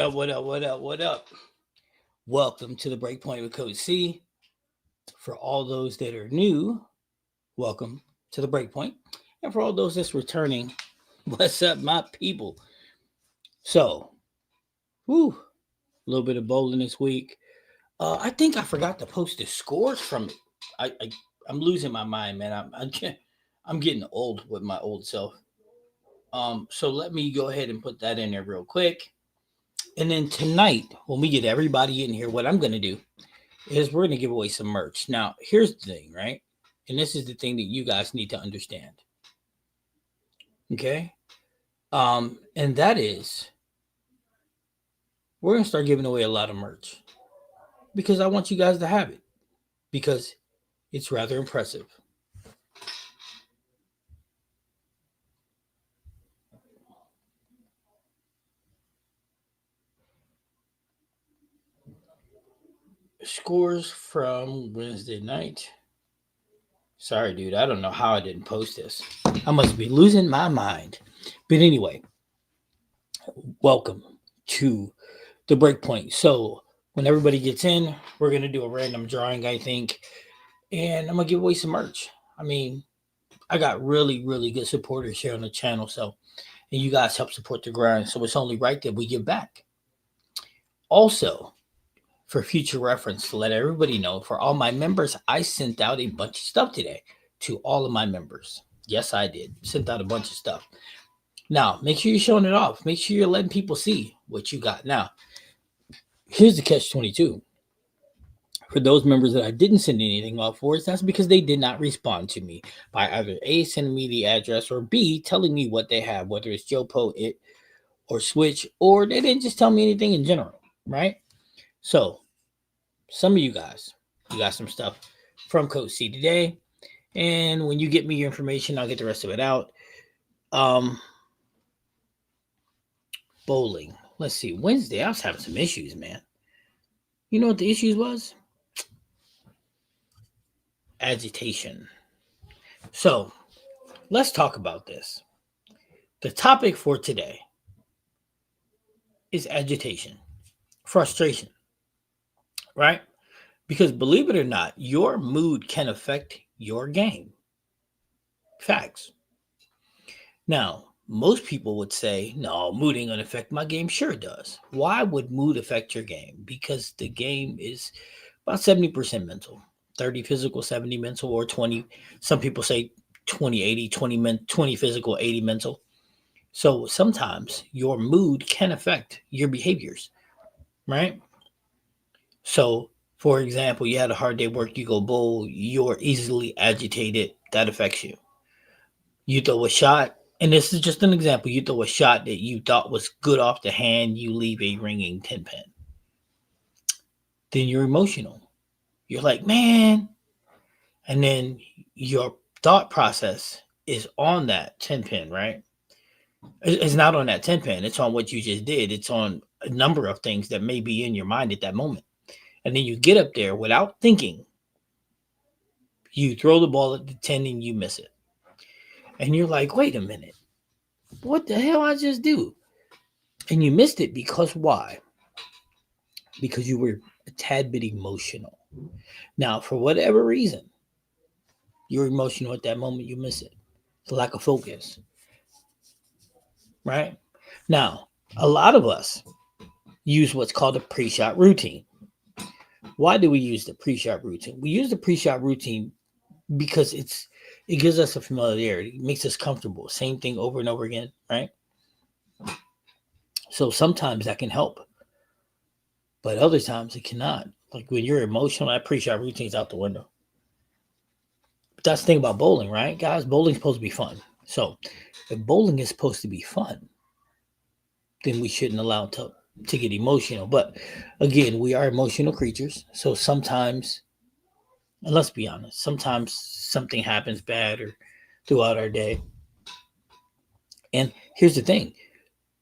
up? What up? What up? What up? Welcome to the Breakpoint with Coach C. For all those that are new, welcome to the Breakpoint. And for all those that's returning, what's up, my people? So, whew, a little bit of bowling this week. I think I forgot to post the scores from it. I'm losing my mind, man. I'm getting old with my old self. So let me go ahead and put that in there real quick. And then tonight, when we get everybody in here, what I'm going to do is we're going to give away some merch. Now, here's the thing, right? And this is the thing that you guys need to understand. Okay? And that is we're going to start giving away a lot of merch because I want you guys to have it because it's rather impressive. Scores from Wednesday night. Sorry, dude. I don't know how I didn't post this. I must be losing my mind. But anyway, welcome to the Breakpoint. So when everybody gets in, we're gonna do a random drawing, I think, and I'm gonna give away some merch. I mean, I got really, really good supporters here on the channel, so and you guys help support the grind, so it's only right that we give back. Also, for future reference, to let everybody know, for all my members, I sent out a bunch of stuff today to all of my members. Yes, I did. Sent out a bunch of stuff. Now, make sure you're showing it off. Make sure you're letting people see what you got. Now, here's the catch 22. For those members that I didn't send anything off for, that's because they did not respond to me by either A, sending me the address, or B, telling me what they have, whether it's JoePo, It, or Switch, or they didn't just tell me anything in general, right? So, some of you guys, you got some stuff from Coach C today, and when you get me your information, I'll get the rest of it out. Bowling. Let's see. Wednesday, I was having some issues, man. You know what the issues was? Agitation. So, let's talk about this. The topic for today is agitation, frustration, right? Because believe it or not, your mood can affect your game. Facts. Now, most people would say, no, mood ain't going to affect my game. Sure it does. Why would mood affect your game? Because the game is about 70% mental, 30 physical, 70 mental, or 20. Some people say 20, 80, 20 physical, 80 mental. So sometimes your mood can affect your behaviors, right? So, for example, you had a hard day at work, you go bowl, you're easily agitated, that affects you. You throw a shot, and this is just an example, you throw a shot that you thought was good off the hand, you leave a ringing 10 pin. Then you're emotional. You're like, man. And then your thought process is on that 10 pin, right? It's not on that 10 pin. It's on what you just did. It's on a number of things that may be in your mind at that moment. And then you get up there without thinking. You throw the ball at the 10 and you miss it. And you're like, wait a minute. What the hell I just do? And you missed it because why? Because you were a tad bit emotional. Now, for whatever reason, you're emotional at that moment, you miss it. The lack of focus. Right? Now, a lot of us use what's called a pre-shot routine. Why do we use the pre-shot routine? We use the pre-shot routine because it gives us a familiarity, it makes us comfortable. Same thing over and over again, right? So sometimes that can help, but other times it cannot. Like when you're emotional, that pre-shot routine's out the window. But that's the thing about bowling, right, guys? Bowling's supposed to be fun. So if bowling is supposed to be fun, then we shouldn't allow it to get emotional. But again, we are emotional creatures. So sometimes, and let's be honest, sometimes something happens bad or throughout our day. And here's the thing.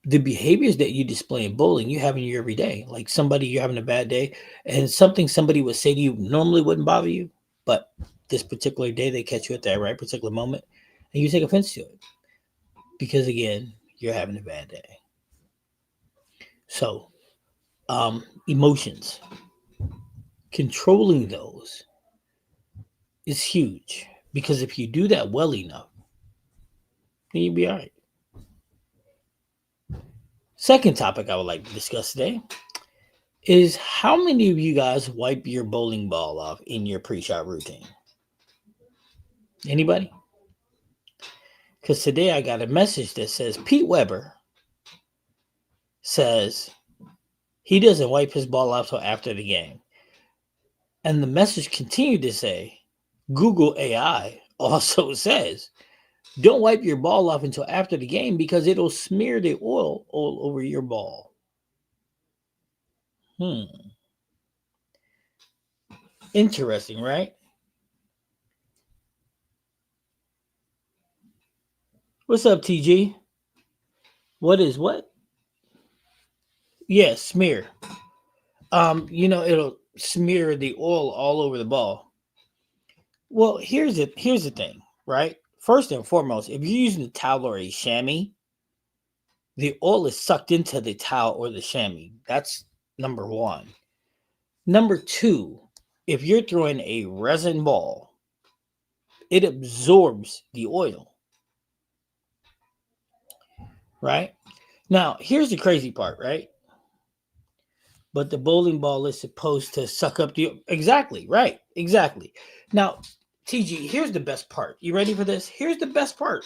The behaviors that you display in bowling, you have in your everyday. Like somebody, you're having a bad day, and somebody would say to you normally wouldn't bother you, but this particular day they catch you at that right particular moment, and you take offense to it because again, you're having a bad day. So emotions. Controlling those is huge because if you do that well enough, then you'll be all right. Second topic I would like to discuss today is how many of you guys wipe your bowling ball off in your pre-shot routine? Anybody? Because today I got a message that says Pete Weber says he doesn't wipe his ball off until after the game. And the message continued to say Google AI also says don't wipe your ball off until after the game because it'll smear the oil all over your ball. Interesting, right? What's up, TG? What is what? Yeah, smear. It'll smear the oil all over the ball. Well, here's the thing, right? First and foremost, if you're using a towel or a chamois, the oil is sucked into the towel or the chamois. That's number one. Number two, if you're throwing a resin ball, it absorbs the oil. Right? Now, here's the crazy part, right? But the bowling ball is supposed to suck up the exactly, right? Exactly. Now, TG, here's the best part. You ready for this? Here's the best part.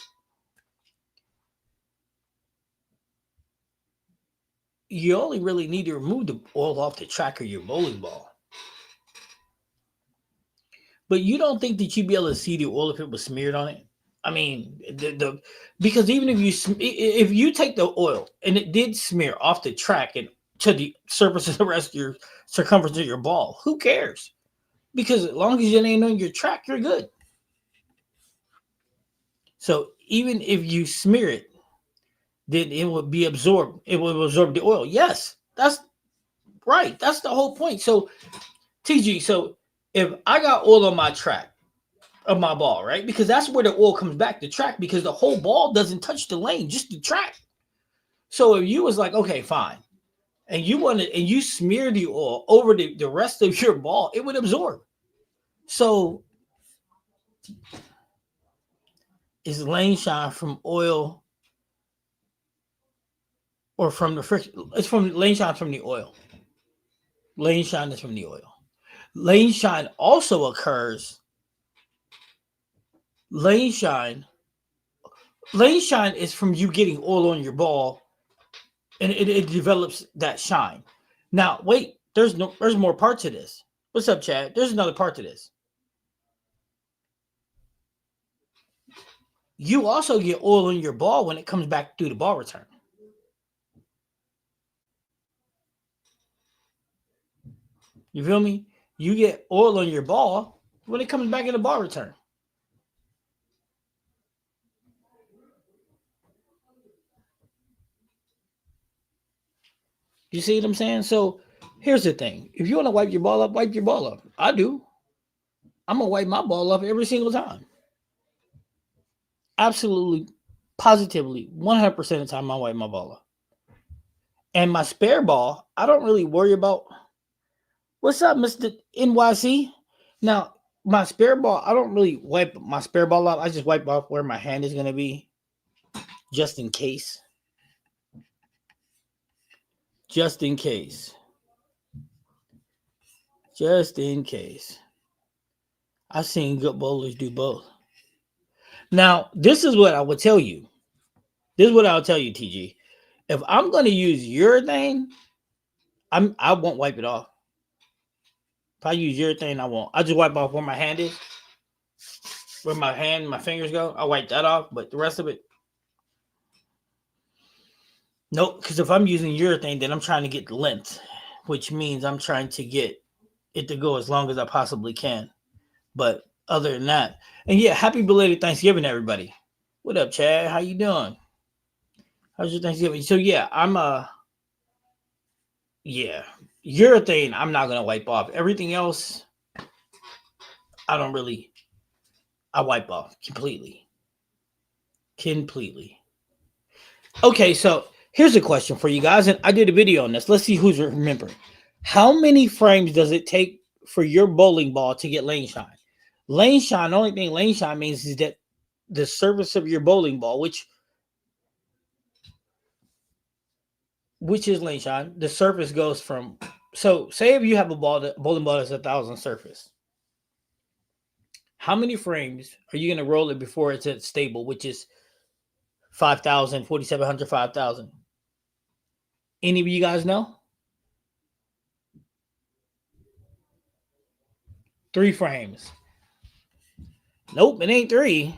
You only really need to remove the oil off the track of your bowling ball. But you don't think that you'd be able to see the oil if it was smeared on it? I mean, because even if you take the oil and it did smear off the track and to the surface of the rest of your circumference of your ball, who cares? Because as long as it ain't on your track, you're good. So even if you smear it, then it will be absorbed. It will absorb the oil. Yes, that's right. That's the whole point. So TG, so if I got oil on my track of my ball, right? Because that's where the oil comes back, the track, because the whole ball doesn't touch the lane, just the track. So if you was like, okay, fine, and you smear the oil over the rest of your ball, it would absorb. So is lane shine from oil or from the friction? It's from lane shine from the oil. Lane shine is from the oil. Lane shine also occurs. Lane shine. Lane shine is from you getting oil on your ball, and it develops that shine. Now, wait. There's more part to this. What's up, Chad? There's another part to this. You also get oil on your ball when it comes back through the ball return. You feel me? You get oil on your ball when it comes back in the ball return. You see what I'm saying? So here's the thing. If you want to wipe your ball up, wipe your ball up. I do. I'm going to wipe my ball up every single time. Absolutely, positively, 100% of the time I wipe my ball up. And my spare ball, I don't really worry about. What's up, Mr. NYC? Now, my spare ball, I don't really wipe my spare ball off. I just wipe off where my hand is going to be just in case. Just in case. Just in case. I've seen good bowlers do both. Now, this is what I would tell you. This is what I'll tell you, TG. If I'm going to use urethane, I won't wipe it off. If I use urethane, I won't. I just wipe off where my hand is. Where my fingers go. I wipe that off, but the rest of it, nope. Because if I'm using urethane, then I'm trying to get the length, which means I'm trying to get it to go as long as I possibly can. But other than that, and yeah, happy belated Thanksgiving, everybody. What up, Chad? How you doing? How's your Thanksgiving? So yeah, yeah, urethane. I'm not gonna wipe off. Everything else, I wipe off completely. Okay, so Here's a question for you guys, and I did a video on this. Let's see who's remembering. How many frames does it take for your bowling ball to get lane shine? Lane shine, the only thing lane shine means is that the surface of your bowling ball, which is lane shine, the surface goes from, so say if you have a bowling ball that's 1,000 surface, how many frames are you going to roll it before it's at stable, which is 5,000, 4,700, 5,000? Any of you guys know? 3 frames. Nope, it ain't 3.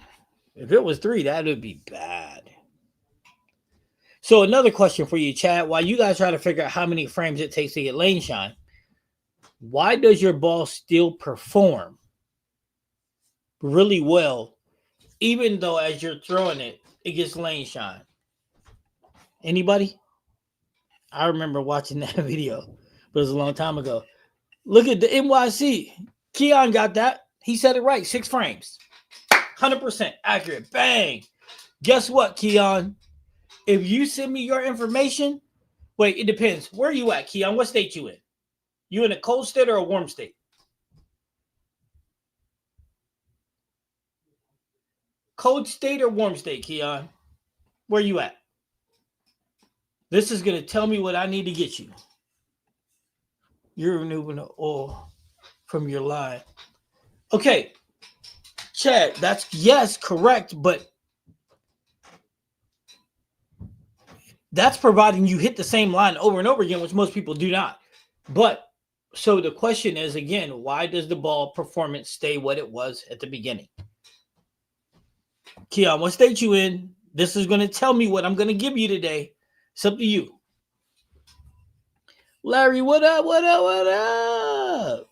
If it was 3, that would be bad. So another question for you, Chad, while you guys try to figure out how many frames it takes to get lane shine, why does your ball still perform really well, even though as you're throwing it, it gets lane shine? Anybody? I remember watching that video, but it was a long time ago. Look at the NYC. Keon got that. He said it right. 6 frames. 100% accurate. Bang. Guess what, Keon? If you send me your information, wait, it depends. Where are you at, Keon? What state you in? You in a cold state or a warm state? Cold state or warm state, Keon? Where you at? This is going to tell me what I need to get you. You're removing the oil from your line. Okay. Chad, that's yes, correct, but that's providing you hit the same line over and over again, which most people do not. But so the question is, again, why does the ball performance stay what it was at the beginning? Keon, what state you in? This is going to tell me what I'm going to give you today. It's up to you. Larry, what up? What up? What up?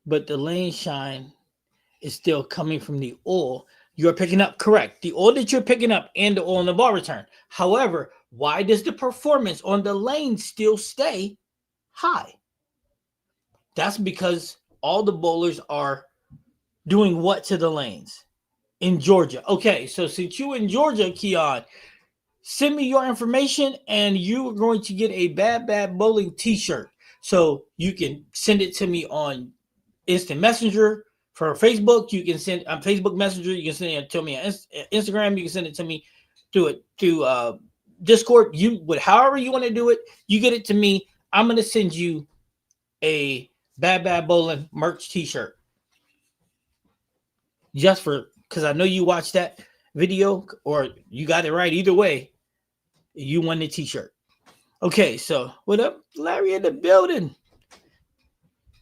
But the lane shine is still coming from the oil you're picking up. Correct. The oil that you're picking up and the oil in the ball return. However, why does the performance on the lane still stay high? That's because all the bowlers are doing what to the lanes in Georgia? Okay, so since you in Georgia, Keon, send me your information and you are going to get a Bad Bowling t-shirt. So you can send it to me on Instant Messenger for Facebook. You can send on Facebook Messenger. You can send it to me on Instagram. You can send it to me through Discord. You would, however you want to do it, you get it to me. I'm going to send you a Bad Bowling merch t-shirt. Just for, because I know you watched that video or you got it right. Either way, you won the t-shirt. Okay, so what up, Larry in the building?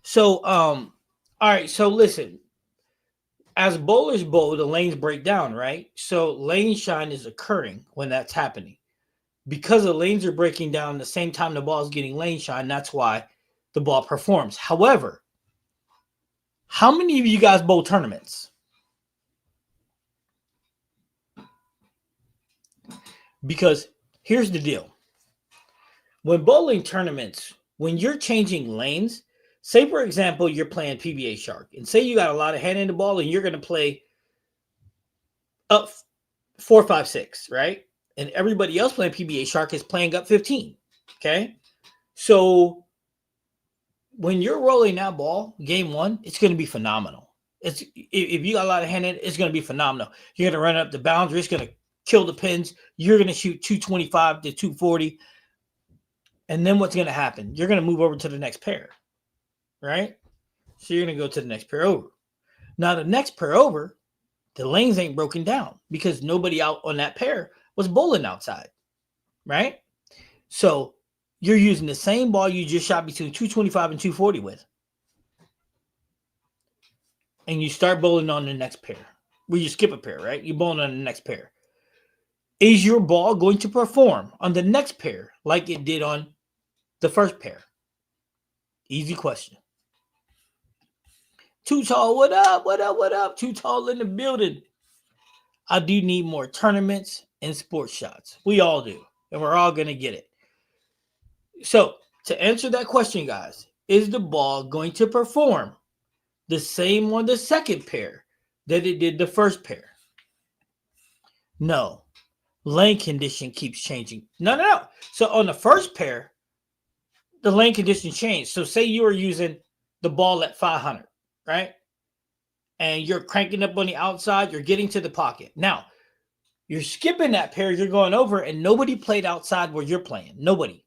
So, all right, so listen. As bowlers bowl, the lanes break down, right? So lane shine is occurring when that's happening. Because the lanes are breaking down at the same time the ball is getting lane shine, that's why the ball performs. However, how many of you guys bowl tournaments? Because here's the deal. When bowling tournaments, when you're changing lanes, say, for example, you're playing PBA Shark, and say you got a lot of hand in the ball and you're going to play up 4, 5, 6, right? And everybody else playing PBA Shark is playing up 15, okay? So when you're rolling that ball, game 1, it's going to be phenomenal. If you got a lot of hand in it, it's going to be phenomenal. You're going to run up the boundary. It's going to kill the pins. You're going to shoot 225 to 240. And then what's going to happen? You're going to move over to the next pair, right? So you're going to go to the next pair over. Now, the next pair over, the lanes ain't broken down because nobody out on that pair was bowling outside, right? So you're using the same ball you just shot between 225 and 240 with. And you start bowling on the next pair. Well, you skip a pair, right? You're bowling on the next pair. Is your ball going to perform on the next pair like it did on the first pair? Easy question. Too Tall, what up? What up? What up? Too Tall in the building. I do need more tournaments and sports shots. We all do. And we're all going to get it. So, to answer that question, guys, is the ball going to perform the same on the second pair that it did the first pair? No. lane condition keeps changing. No. So on the first pair, the lane condition changed. So say you were using the ball at 500, right? And you're cranking up on the outside, you're getting to the pocket. Now, you're skipping that pair, you're going over, and nobody played outside where you're playing. Nobody.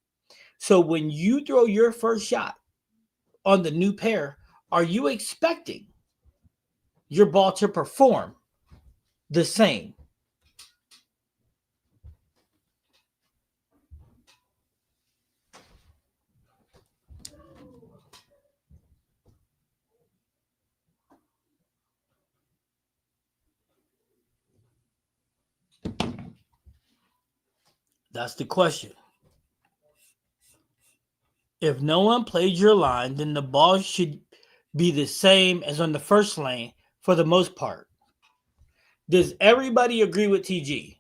So when you throw your first shot on the new pair, are you expecting your ball to perform the same? That's the question. If no one played your line, then the ball should be the same as on the first lane for the most part. Does everybody agree with TG?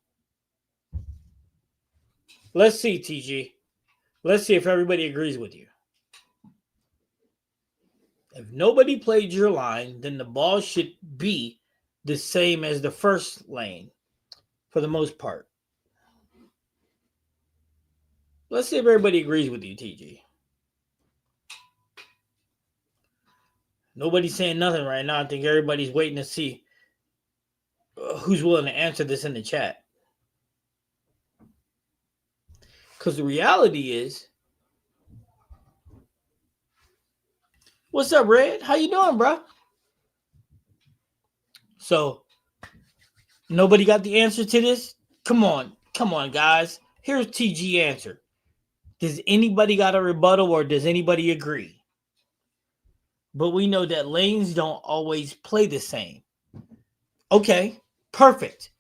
Let's see, TG. Let's see if everybody agrees with you. If nobody played your line, then the ball should be the same as the first lane for the most part. Let's see if everybody agrees with you, TG. Nobody's saying nothing right now. I think everybody's waiting to see who's willing to answer this in the chat. Because the reality is, what's up, Red? How you doing, bro? So, nobody got the answer to this? Come on, guys. Here's TG answer. Does anybody got a rebuttal or does anybody agree? But we know that lanes don't always play the same. Okay, perfect.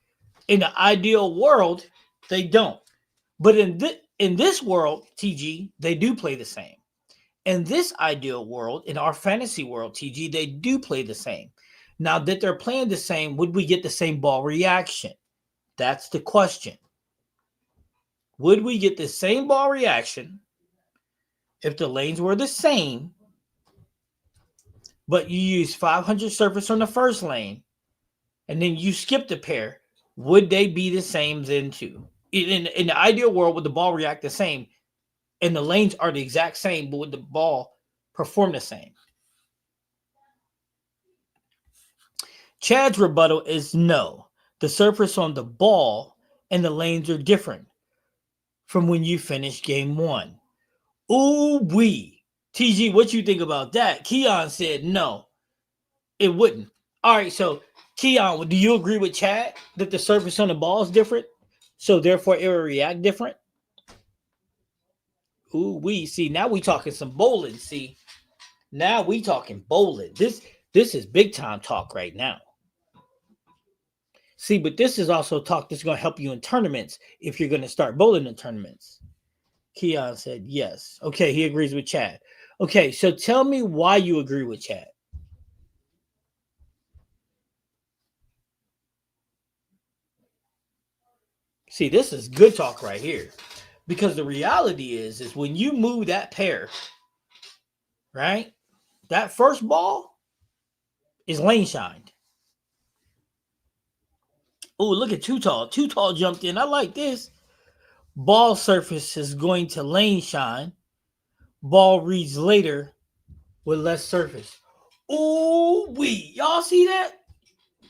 In the ideal world, they don't. But in this world, TG, they do play the same. In this ideal world, in our fantasy world, TG, they do play the same. Now that they're playing the same, would we get the same ball reaction? That's the question. Would we get the same ball reaction if the lanes were the same, but you use 500 surface on the first lane, and then you skip the pair? Would they be the same then too? In the ideal world, would the ball react the same, and the lanes are the exact same, but would the ball perform the same? Chad's rebuttal is no. The surface on the ball and the lanes are different from when you finish game one. Ooh wee. TG, what you think about that? Keon said no, it wouldn't. All right, so Keon, do you agree with Chad that the surface on the ball is different, so therefore it will react different? Ooh wee. See, now we talking some bowling. See, now we talking bowling. This is big time talk right now. See, but this is also talk that's going to help you in tournaments if you're going to start bowling in tournaments. Keon said yes. Okay, he agrees with Chad. Okay, so tell me why you agree with Chad. See, this is good talk right here. Because the reality is when you move that pair, right, that first ball is lane shined. Oh, look at Too Tall. Too Tall jumped in. I like this. Ball surface is going to lane shine. Ball reads later with less surface. Ooh, wee. Y'all see that?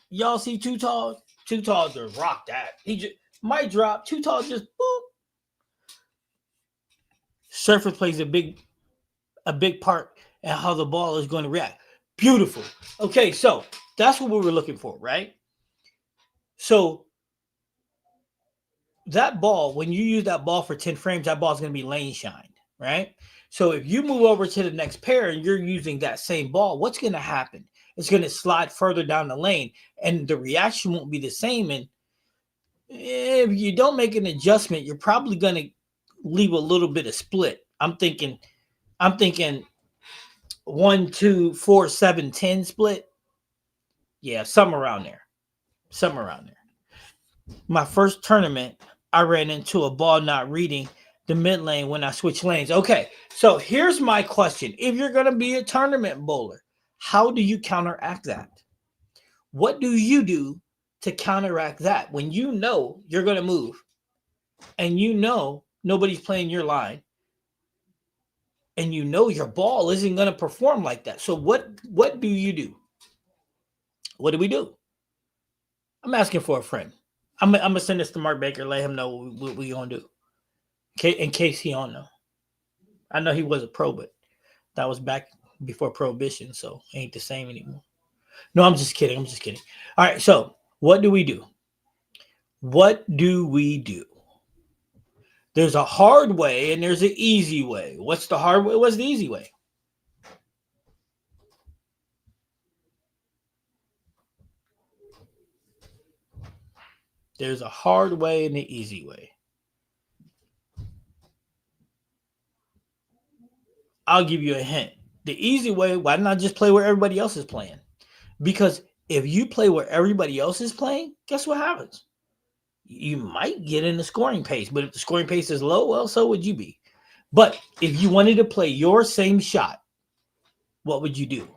Y'all see Too Tall? Too Tall just rock that. He just might drop. Too Tall just boop. Surface plays a big part in how the ball is going to react. Beautiful. Okay, so that's what we were looking for, right? So that ball, when you use that ball for 10 frames, that ball is going to be lane shined, right? So if you move over to the next pair and you're using that same ball, what's going to happen? It's going to slide further down the lane and the reaction won't be the same. And if you don't make an adjustment, you're probably going to leave a little bit of split. I'm thinking 1, 2, 4, 7, 10 split. Yeah, somewhere around there. My first tournament, I ran into a ball not reading the mid lane when I switched lanes. Okay, so here's my question. If you're going to be a tournament bowler, how do you counteract that? What do you do to counteract that when you know you're going to move and nobody's playing your line, and your ball isn't going to perform like that. So what do you do? What do we do? I'm asking for a friend. I'm gonna send this to Mark Baker. Let him know what we gonna do. In case he don't know. I know he was a pro, but that was back before prohibition, so it ain't the same anymore. No, I'm just kidding. All right, so what do we do? What do we do? There's a hard way and there's an easy way. What's the hard way? What's the easy way? There's a hard way and an easy way. I'll give you a hint. The easy way, why not just play where everybody else is playing? Because if you play where everybody else is playing, guess what happens? You might get in the scoring pace, but if the scoring pace is low, well, so would you be. But if you wanted to play your same shot, what would you do?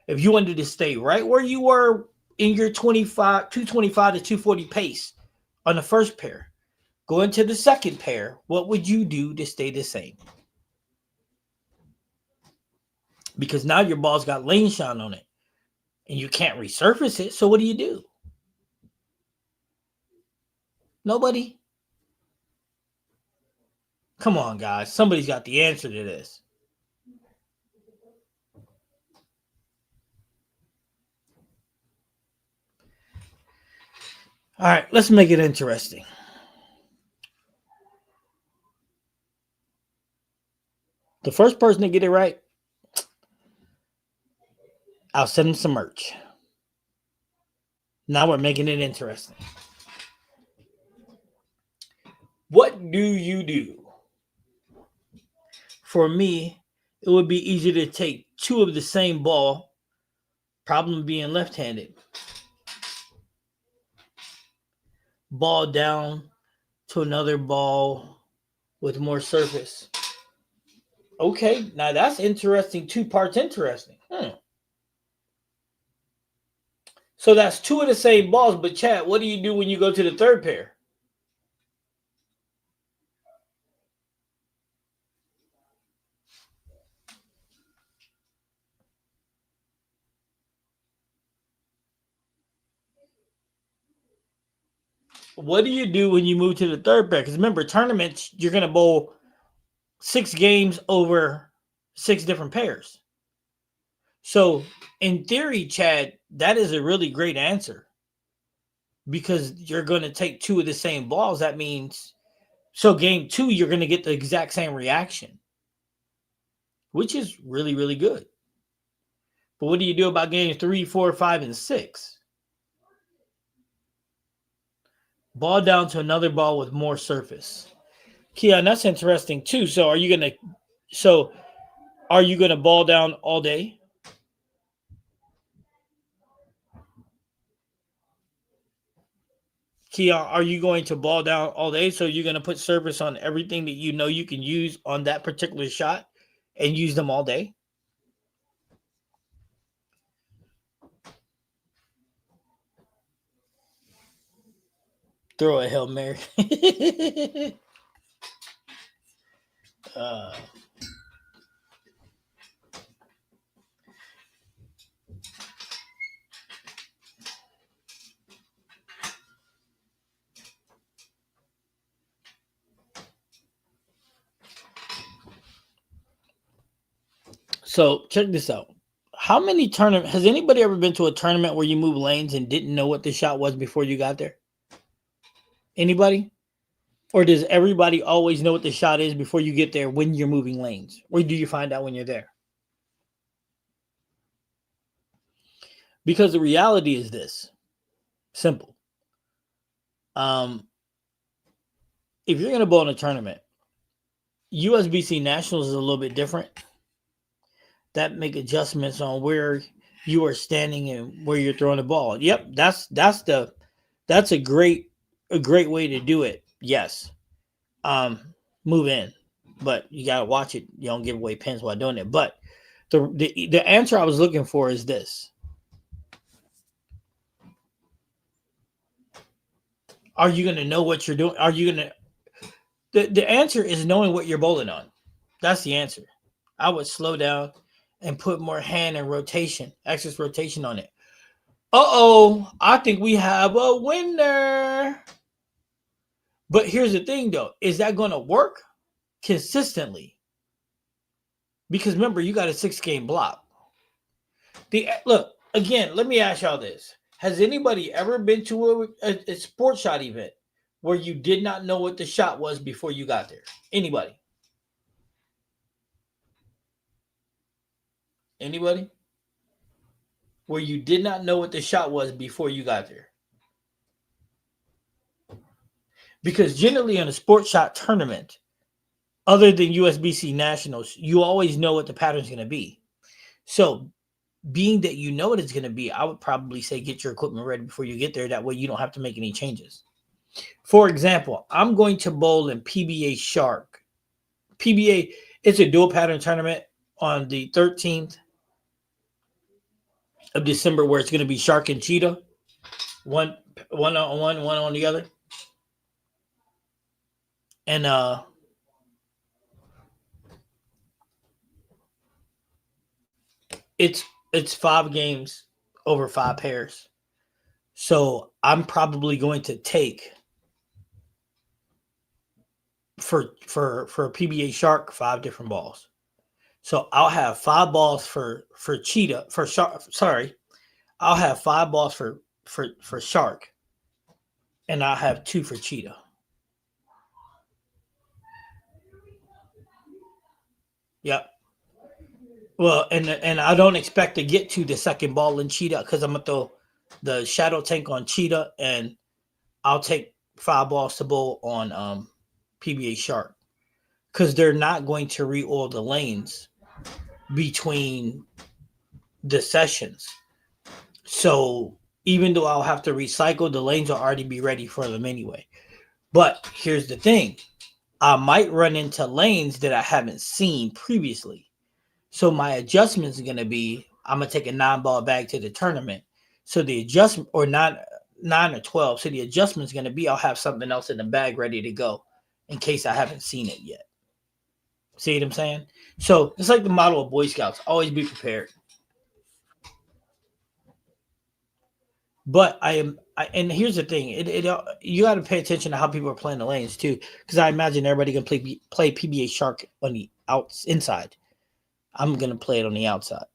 If you wanted to stay right where you were in your 225 to 240 pace on the first pair, go into the second pair, what would you do to stay the same? Because now your ball's got lane shine on it and you can't resurface it. So what do? Nobody? Come on, guys. Somebody's got the answer to this. All right, let's make it interesting. The first person to get it right, I'll send them some merch. Now we're making it interesting. What do you do? For me, it would be easy to take two of the same ball, problem being left-handed, ball down to another ball with more surface. Okay, now that's interesting. Two parts interesting. So that's two of the same balls, but Chad, what do you do when you go to the third pair? What do you do when you move to the third pair? Because remember, tournaments, you're going to bowl 6 games over 6 different pairs. So, in theory, Chad, that is a really great answer because you're going to take two of the same balls. That means, so game 2, you're going to get the exact same reaction, which is really, really good. But what do you do about games 3, 4, 5, and 6? Ball down to another ball with more surface. Keon, that's interesting too. So, are you going to ball down all day? Keon, are you going to ball down all day? So you're going to put surface on everything that you can use on that particular shot and use them all day? Throw a Hail Mary. uh, so check this out. How many tournaments has anybody ever been to a tournament where you move lanes and didn't know what the shot was before you got there? Anybody? Or does everybody always know what the shot is before you get there when you're moving lanes? Or do you find out when you're there? Because the reality is this. Simple. If you're going to bowl in a tournament, USBC Nationals is a little bit different. That make adjustments on where you are standing and where you're throwing the ball. Yep, that's a great way to do it. Yes. Move in, but you gotta watch it. You don't give away pins while doing it. But the answer I was looking for is this. Are you going to know what you're doing? Are you going to the answer is knowing what you're bowling on. That's the answer. I would slow down and put more hand and rotation, excess rotation on it. Uh-oh, I think we have a winner. But here's the thing though, is that going to work consistently? Because remember, you got a 6 game block. The look again. Let me ask y'all this: has anybody ever been to a sports shot event where you did not know what the shot was before you got there? Anybody? Anybody? Where you did not know what the shot was before you got there? Because generally in a sports shot tournament, other than USBC nationals, you always know what the pattern's going to be. So being that you know what it's going to be, I would probably say get your equipment ready before you get there. That way you don't have to make any changes. For example, I'm going to bowl in PBA Shark. PBA, it's a dual pattern tournament on the 13th of December where it's going to be Shark and Cheetah. One on one on the other. And it's 5 games over 5 pairs. So I'm probably going to take for PBA Shark 5 different balls. So I'll have 5 balls for Cheetah for Shark. Sorry, I'll have 5 balls for Shark, and I'll have 2 for Cheetah. Yep. Well, and I don't expect to get to the second ball in Cheetah because I'm gonna throw the Shadow Tank on Cheetah, and I'll take 5 balls to bowl on PBA Shark because they're not going to re-oil the lanes between the sessions. So even though I'll have to recycle, the lanes will already be ready for them anyway. But here's the thing. I might run into lanes that I haven't seen previously. So my adjustment is going to be I'm going to take a 9 ball bag to the tournament. So the adjustment, or 9 or 12. So the adjustment is going to be I'll have something else in the bag ready to go in case I haven't seen it yet. See what I'm saying? So it's like the model of Boy Scouts. Always be prepared. But and here's the thing: you got to pay attention to how people are playing the lanes too, because I imagine everybody can play PBA Shark on the inside. I'm gonna play it on the outside.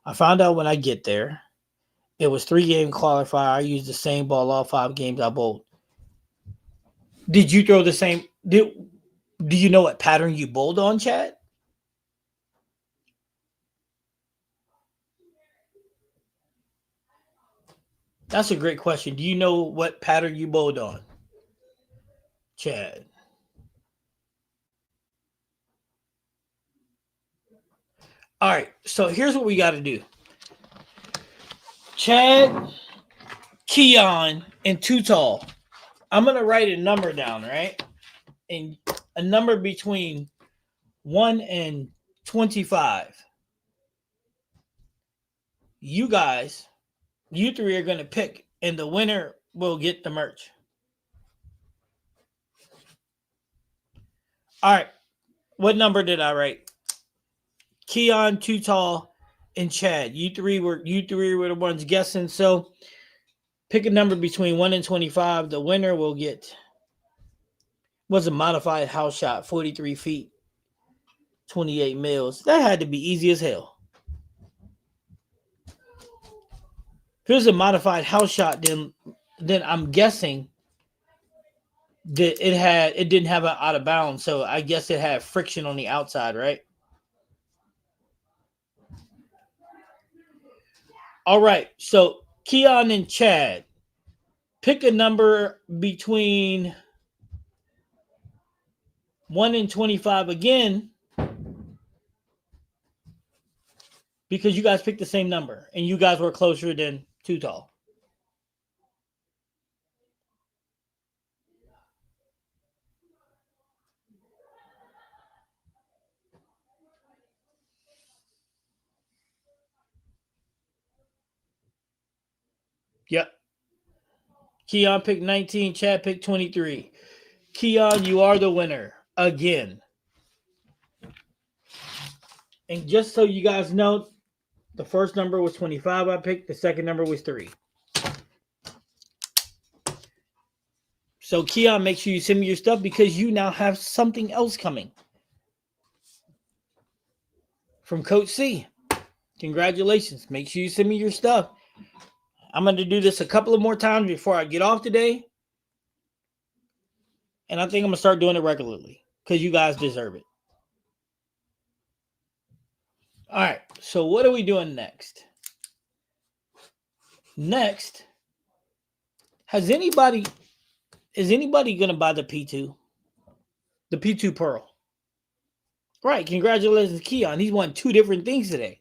I found out when I get there, it was 3 game qualifier. I used the same ball all 5 games I bowled. Did you throw the same? Do you know what pattern you bowled on, Chad? That's a great question. Do you know what pattern you bowled on, Chad? All right. So here's what we got to do. Chad, Keon, and Tutal. I'm gonna write a number down, right? And a number between 1 and 25. You guys, you 3 are gonna pick, and the winner will get the merch. All right. What number did I write? Keon, Too Tall, and Chad. You three were the ones guessing. So pick a number between 1 and 25. The winner will get was a modified house shot, 43 feet, 28 mils. That had to be easy as hell. If it was a modified house shot, then I'm guessing that it didn't have an out of bounds, so I guess it had friction on the outside, right? All right, so Keon and Chad, pick a number between 1 and 25 again, because you guys picked the same number and you guys were closer than Too Tall. Yep. Keon picked 19. Chad picked 23. Keon, you are the winner again. And just so you guys know, the first number was 25 I picked. The second number was 3. So, Keon, make sure you send me your stuff because you now have something else coming. From Coach C. Congratulations. Make sure you send me your stuff. I'm going to do this a couple of more times before I get off today. And I think I'm going to start doing it regularly because you guys deserve it. All right. So what are we doing next? Next, is anybody going to buy the P2? The P2 Pearl. Right. Congratulations, Keon. He's won 2 different things today.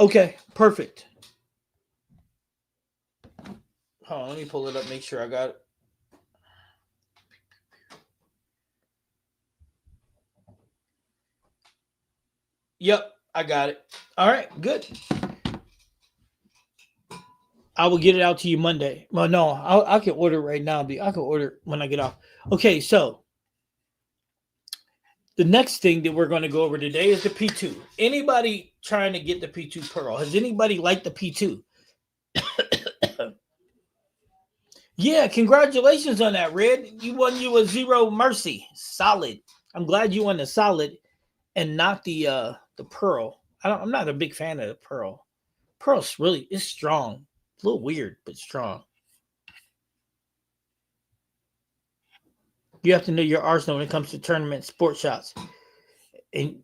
Okay. Perfect. Hold on. Let me pull it up. Make sure I got it. Yep. I got it. All right. Good. I will get it out to you Monday. Well, no, I can order right now. I can order when I get off. Okay, so the next thing that we're going to go over today is the P2. Anybody trying to get the P2 Pearl? Has anybody liked the P2? Yeah, congratulations on that, Red. You won you a Zero Mercy. Solid. I'm glad you won the solid and not the Pearl. I'm not a big fan of the Pearl. Pearl's really is strong. A little weird, but strong. You have to know your arsenal when it comes to tournament sports shots. And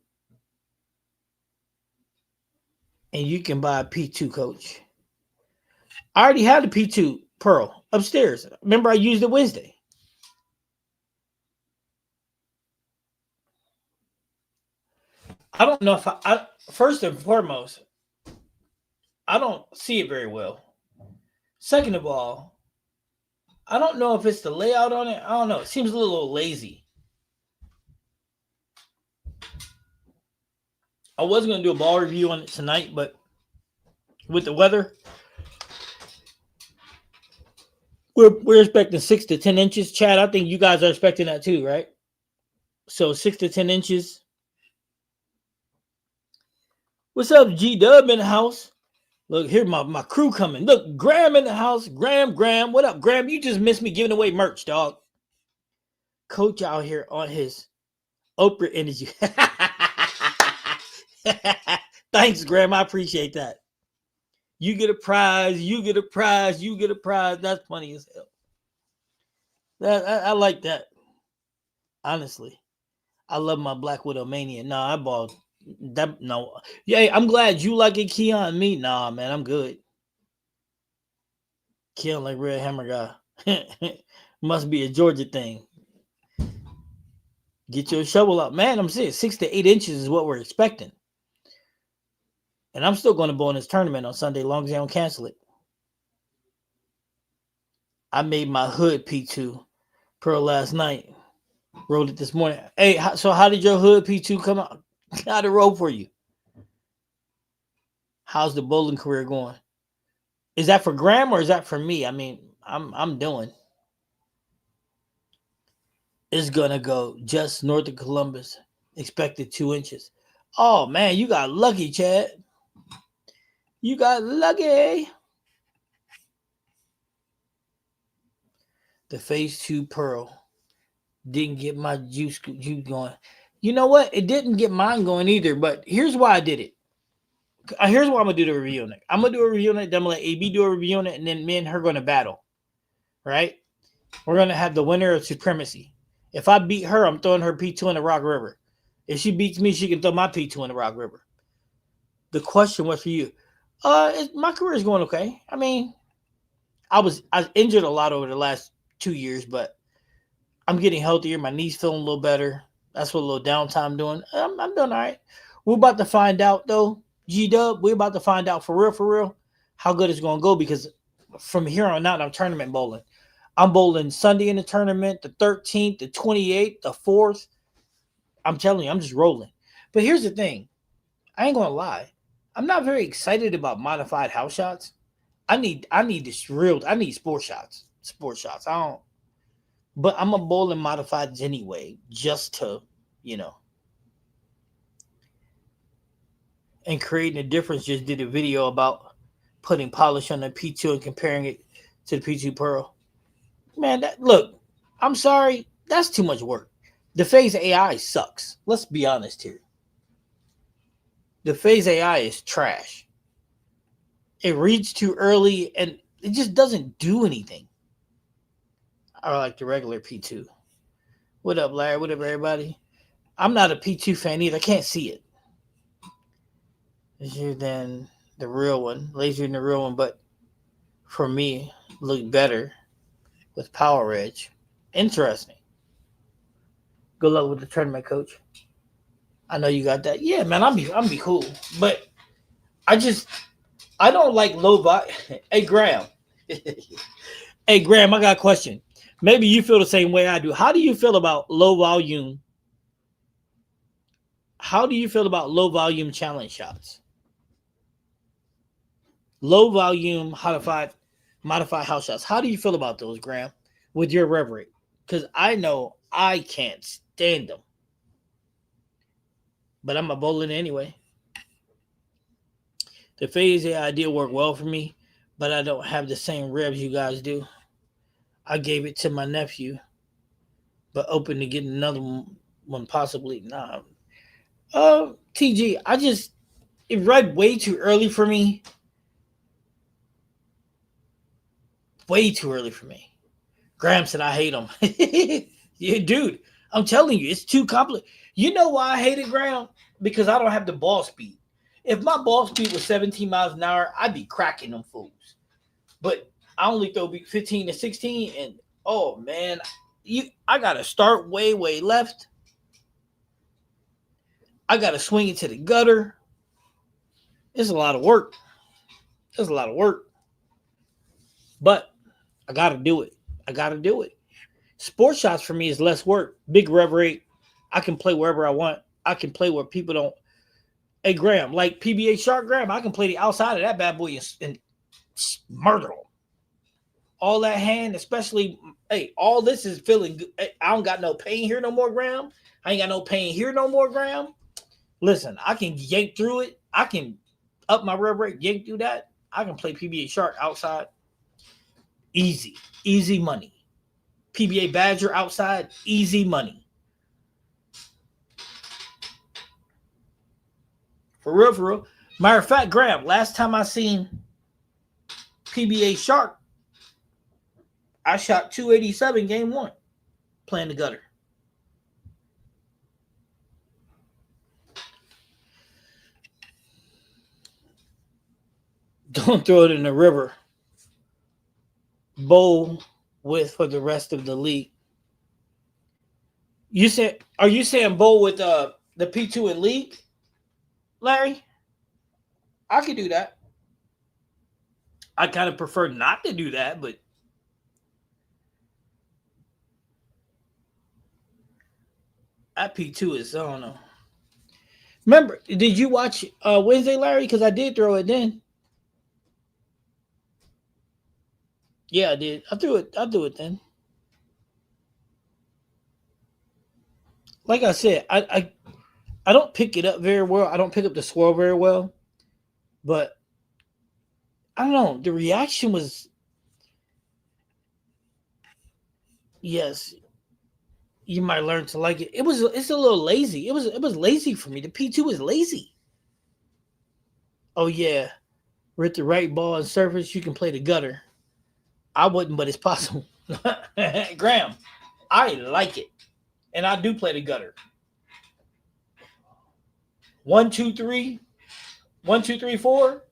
you can buy a P2, Coach. I already had a P2 Pearl upstairs. Remember, I used it Wednesday. I don't know if I first and foremost, I don't see it very well. Second of all, I don't know if it's the layout on it. I don't know. It seems a little lazy. I was going to do a ball review on it tonight, but with the weather, we're expecting 6 to 10 inches. Chad, I think you guys are expecting that too, right? So 6 to 10 inches. What's up, G-Dub in the house? Look, here my crew coming. Look, Graham in the house. Graham. What up, Graham? You just missed me giving away merch, dog. Coach out here on his Oprah energy. Thanks, Graham. I appreciate that. You get a prize. That's funny as hell. I like that. Honestly, I love my Black Widow Mania. No, I bought that. No, yeah, I'm glad you like it, Keon. Me, nah, man, I'm good. Keon like Red Hammer guy. Must be a Georgia thing. Get your shovel out, man. I'm saying 6 to 8 inches is what we're expecting, and I'm still going to bowl in this tournament on Sunday, long as they don't cancel it. I made my hood P2 Pearl last night. Rolled it this morning. Hey, so how did your hood P2 come out? How'd it roll for you? How's the bowling career going? Is that for Graham or is that for me? I mean, I'm doing. It's gonna go just north of Columbus. Expected 2 inches. Oh man, you got lucky, Chad. You got lucky. The phase 2 Pearl didn't get my juice going. You know what? It didn't get mine going either, but here's why I did it. Here's why I'm going to do the review on it. I'm going to do a review on it, then I'm going to let AB do a review on it, and then me and her going to battle, right? We're going to have the winner of supremacy. If I beat her, I'm throwing her P2 in the Rock River. If she beats me, she can throw my P2 in the Rock River. The question was for you. My career is going okay. I mean, I was injured a lot over the last 2 years, but I'm getting healthier. My knees feeling a little better. That's what a little downtime doing. I'm doing all right. We're about to find out, though. G-Dub, we're about to find out for real, how good it's going to go because from here on out, I'm tournament bowling. I'm bowling Sunday in the tournament, the 13th, the 28th, the 4th. I'm telling you, I'm just rolling. But here's the thing. I ain't going to lie. I'm not very excited about modified house shots. I need this real. I need sport shots. Sport shots. I don't. But I'm a bowling modifieds anyway, just to, you know, and creating a difference. Just did a video about putting polish on the P2 and comparing it to the P2 Pearl. Man, that look. I'm sorry. That's too much work. The phase AI sucks. Let's be honest here. The phase AI is trash. It reads too early and it just doesn't do anything. I like the regular P2. What up, Larry? What up, everybody? I'm not a P2 fan either. I can't see it. Lazier than the real one. Lazier than the real one, but for me, look better with Power Edge. Interesting. Good luck with the tournament, coach. I know you got that. Yeah, man, I'm be cool. But I don't like low volume. Hey, Graham. Hey, Graham, I got a question. Maybe you feel the same way I do. How do you feel about low volume? How do you feel about low volume challenge shots? Low volume modified house shots. How do you feel about those, Graham, with your rev rate? Because I know I can't stand them. But I'm a bowling anyway. The phase AI did work well for me, but I don't have the same revs you guys do. I gave it to my nephew, but open to getting another one possibly. Nah. TG, it read way too early for me. Way too early for me. Graham said I hate him. Yeah, dude, I'm telling you, it's too complicated. You know why I hate it, Graham? Because I don't have the ball speed. If my ball speed was 17 miles an hour, I'd be cracking them fools. But I only throw 15 to 16, and oh man, I gotta start way left. I gotta swing it to the gutter. It's a lot of work. It's a lot of work. But I gotta do it. I gotta do it. Sport shots for me is less work. Big rev rate. I can play wherever I want. I can play where people don't. Hey, Graham, like PBA Shark Graham, I can play the outside of that bad boy and murder them. All that hand, especially, hey, all this is feeling good. I don't got no pain here no more, Graham. I ain't got no pain here no more, Graham. Listen, I can yank through it. I can up my rev rate, yank through that. I can play PBA Shark outside. Easy. Easy money. PBA Badger outside. Easy money. For real. Matter of fact, Graham, last time I seen PBA Shark, I shot 287 game one playing the gutter. Don't throw it in the river. Bowl with for the rest of the league. Are you saying bowl with the P2 in league, Larry? I could do that. I kind of prefer not to do that, but that P2 is, I don't know. Remember, did you watch Wednesday, Larry? Because I did throw it then. Yeah, I did. I'll do it then. Like I said, I don't pick it up very well. I don't pick up the swirl very well. But I don't know. The reaction was, yes, you might learn to like it. It's a little lazy. It was lazy for me. The P2 is lazy. Oh yeah. With the right ball and surface, you can play the gutter. I wouldn't, but it's possible. Graham, I like it. And I do play the gutter. 1, 2, 3. 1, 2, 3, 4.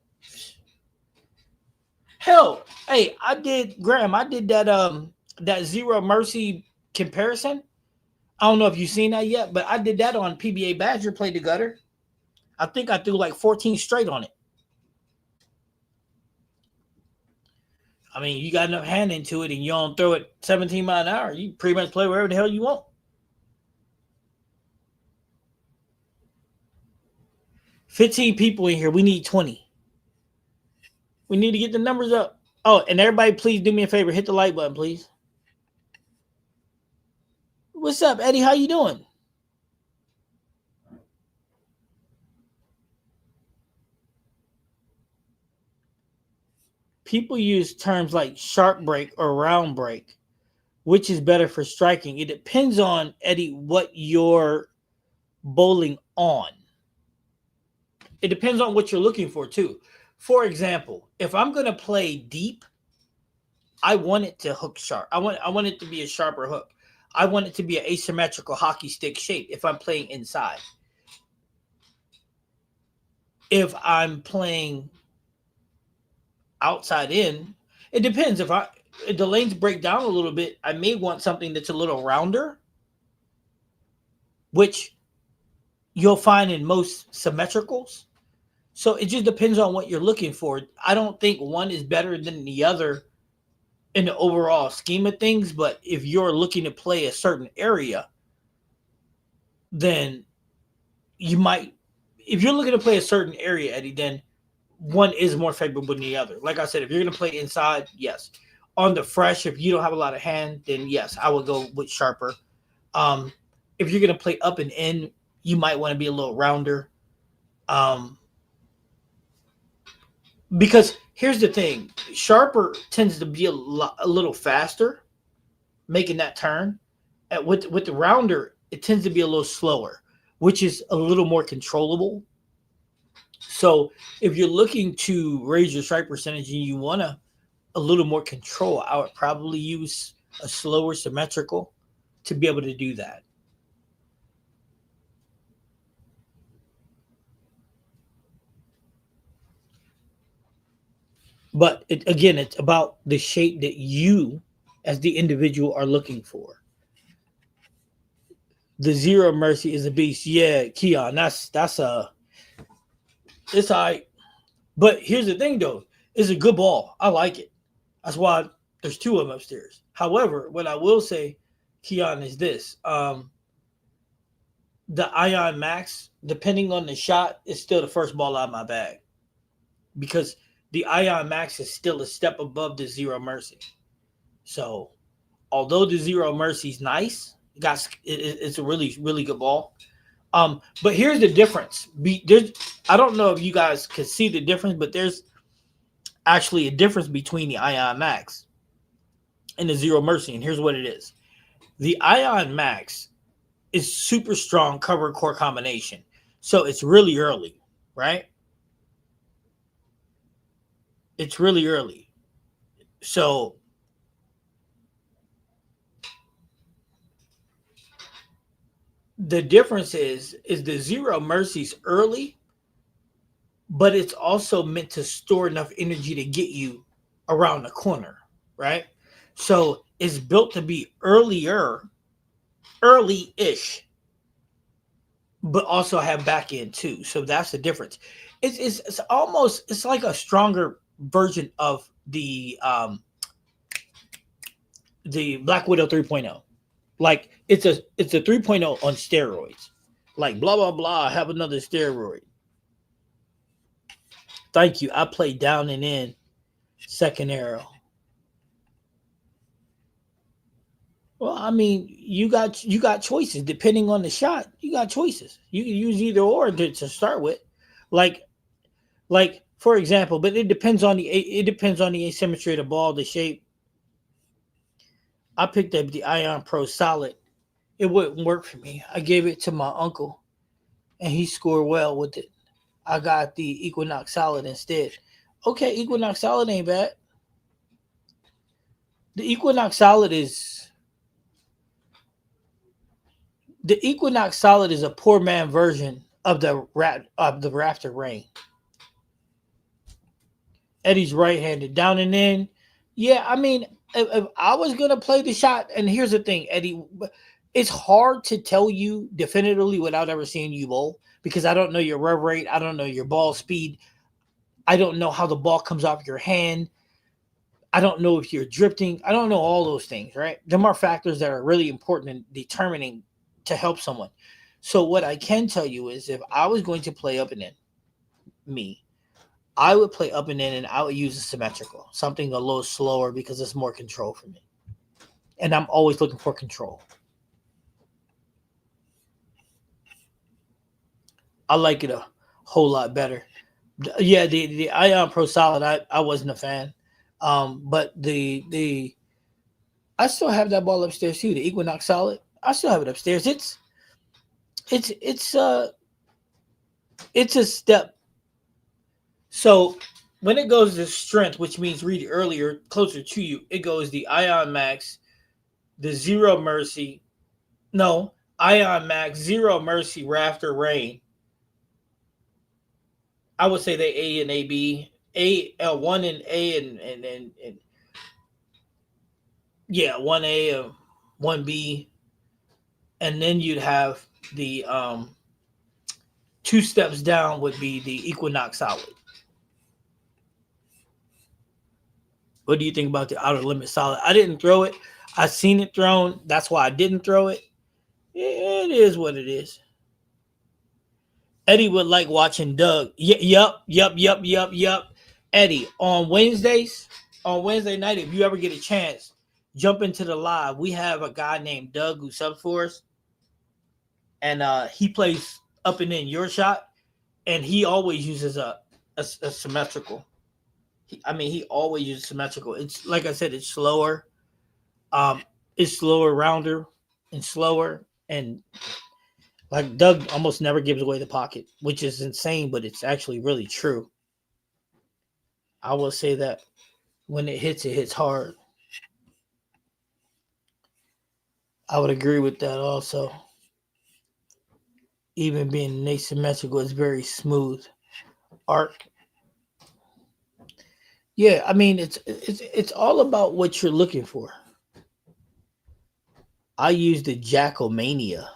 Hell, hey, I did that Zero Mercy comparison. I don't know if you've seen that yet, but I did that on PBA Badger, played the gutter. I think I threw like 14 straight on it. I mean, you got enough hand into it and you don't throw it 17 miles an hour. You pretty much play wherever the hell you want. 15 people in here. We need 20. We need to get the numbers up. Oh, and everybody, please do me a favor. Hit the like button, please. What's up, Eddie? How you doing? People use terms like sharp break or round break. Which is better for striking? It depends on, Eddie, what you're bowling on. It depends on what you're looking for, too. For example, if I'm going to play deep, I want it to hook sharp. I want it to be a sharper hook. I want it to be an asymmetrical hockey stick shape if I'm playing inside. If I'm playing outside in, it depends. If the lanes break down a little bit, I may want something that's a little rounder, which you'll find in most symmetricals. So it just depends on what you're looking for. I don't think one is better than the other in the overall scheme of things, but if you're looking to play a certain area, then you might, if you're looking to play a certain area, Eddie, then one is more favorable than the other. Like I said, if you're going to play inside, yes. On the fresh, if you don't have a lot of hand, then yes, I would go with sharper. If you're going to play up and in, you might want to be a little rounder. Because here's the thing, sharper tends to be a little faster, making that turn. With the rounder, it tends to be a little slower, which is a little more controllable. So if you're looking to raise your strike percentage and you want a little more control, I would probably use a slower symmetrical to be able to do that. But again, it's about the shape that you, as the individual, are looking for. The Zero Mercy is a beast. Yeah, Keon, that's a it's all right. But here's the thing, though, it's a good ball. I like it. That's why there's two of them upstairs. However, what I will say, Keon, is this: the Ion Max, depending on the shot, is still the first ball out of my bag because the Ion Max is still a step above the Zero Mercy. So, although the Zero Mercy is nice, it's a really, really good ball. But here's the difference. I don't know if you guys can see the difference, but there's actually a difference between the Ion Max and the Zero Mercy, and here's what it is. The Ion Max is super strong cover core combination, so it's really early, right? It's really early. So the difference is the Zero Mercy's early, but it's also meant to store enough energy to get you around the corner, right? So it's built to be early-ish, but also have back end too. So that's the difference. It's almost, it's like a stronger version of the Black Widow 3.0. Like it's a 3.0 on steroids. Like blah blah blah, have another steroid. Thank you. I play down and in second arrow. Well, I mean, you got choices depending on the shot. You got choices. You can use either or to start with, like for example. But it depends on the asymmetry of the ball, the shape. I picked up the Ion Pro Solid. It wouldn't work for me. I gave it to my uncle, and he scored well with it. I got the Equinox Solid instead. Okay, Equinox Solid ain't bad. The Equinox Solid is The Equinox Solid is a poor man version of the Raptor Rain. Eddie's right-handed, down and in. Yeah, I mean, if I was gonna play the shot, and here's the thing, Eddie, it's hard to tell you definitively without ever seeing you bowl because I don't know your rev rate, I don't know your ball speed, I don't know how the ball comes off your hand, I don't know if you're drifting, I don't know all those things, right? Them are factors that are really important in determining to help someone. So what I can tell you is if I was going to play up and in, me, I would play up and in, and I would use a symmetrical, something a little slower because it's more control for me. And I'm always looking for control. I like it a whole lot better. Yeah, the Ion Pro Solid, I wasn't a fan. But the I still have that ball upstairs too. The Equinox Solid, I still have it upstairs. It's it's uh it's a step. So when it goes to strength, which means read earlier, closer to you, it goes the Ion Max, the Zero Mercy. No, Ion Max, Zero Mercy, Rafter, Rain. I would say they A and A B. One and A and yeah, one A, one B, and then you'd have the two steps down would be the Equinox Solid. What do you think about the Outer Limit Solid? I didn't throw it. I seen it thrown. That's why I didn't throw it. It is what it is. Eddie would like watching Doug. Yup. Eddie, on Wednesday night, if you ever get a chance, jump into the live. We have a guy named Doug who subs for us, and he plays up and in your shot, and he always uses a symmetrical. He always uses symmetrical. It's like I said, it's slower. It's slower, rounder, and slower, and like Doug almost never gives away the pocket, which is insane, but it's actually really true. I will say that when it hits hard. I would agree with that also. Even being asymmetrical is very smooth. Arc. Yeah, it's all about what you're looking for. I use the Jackomania.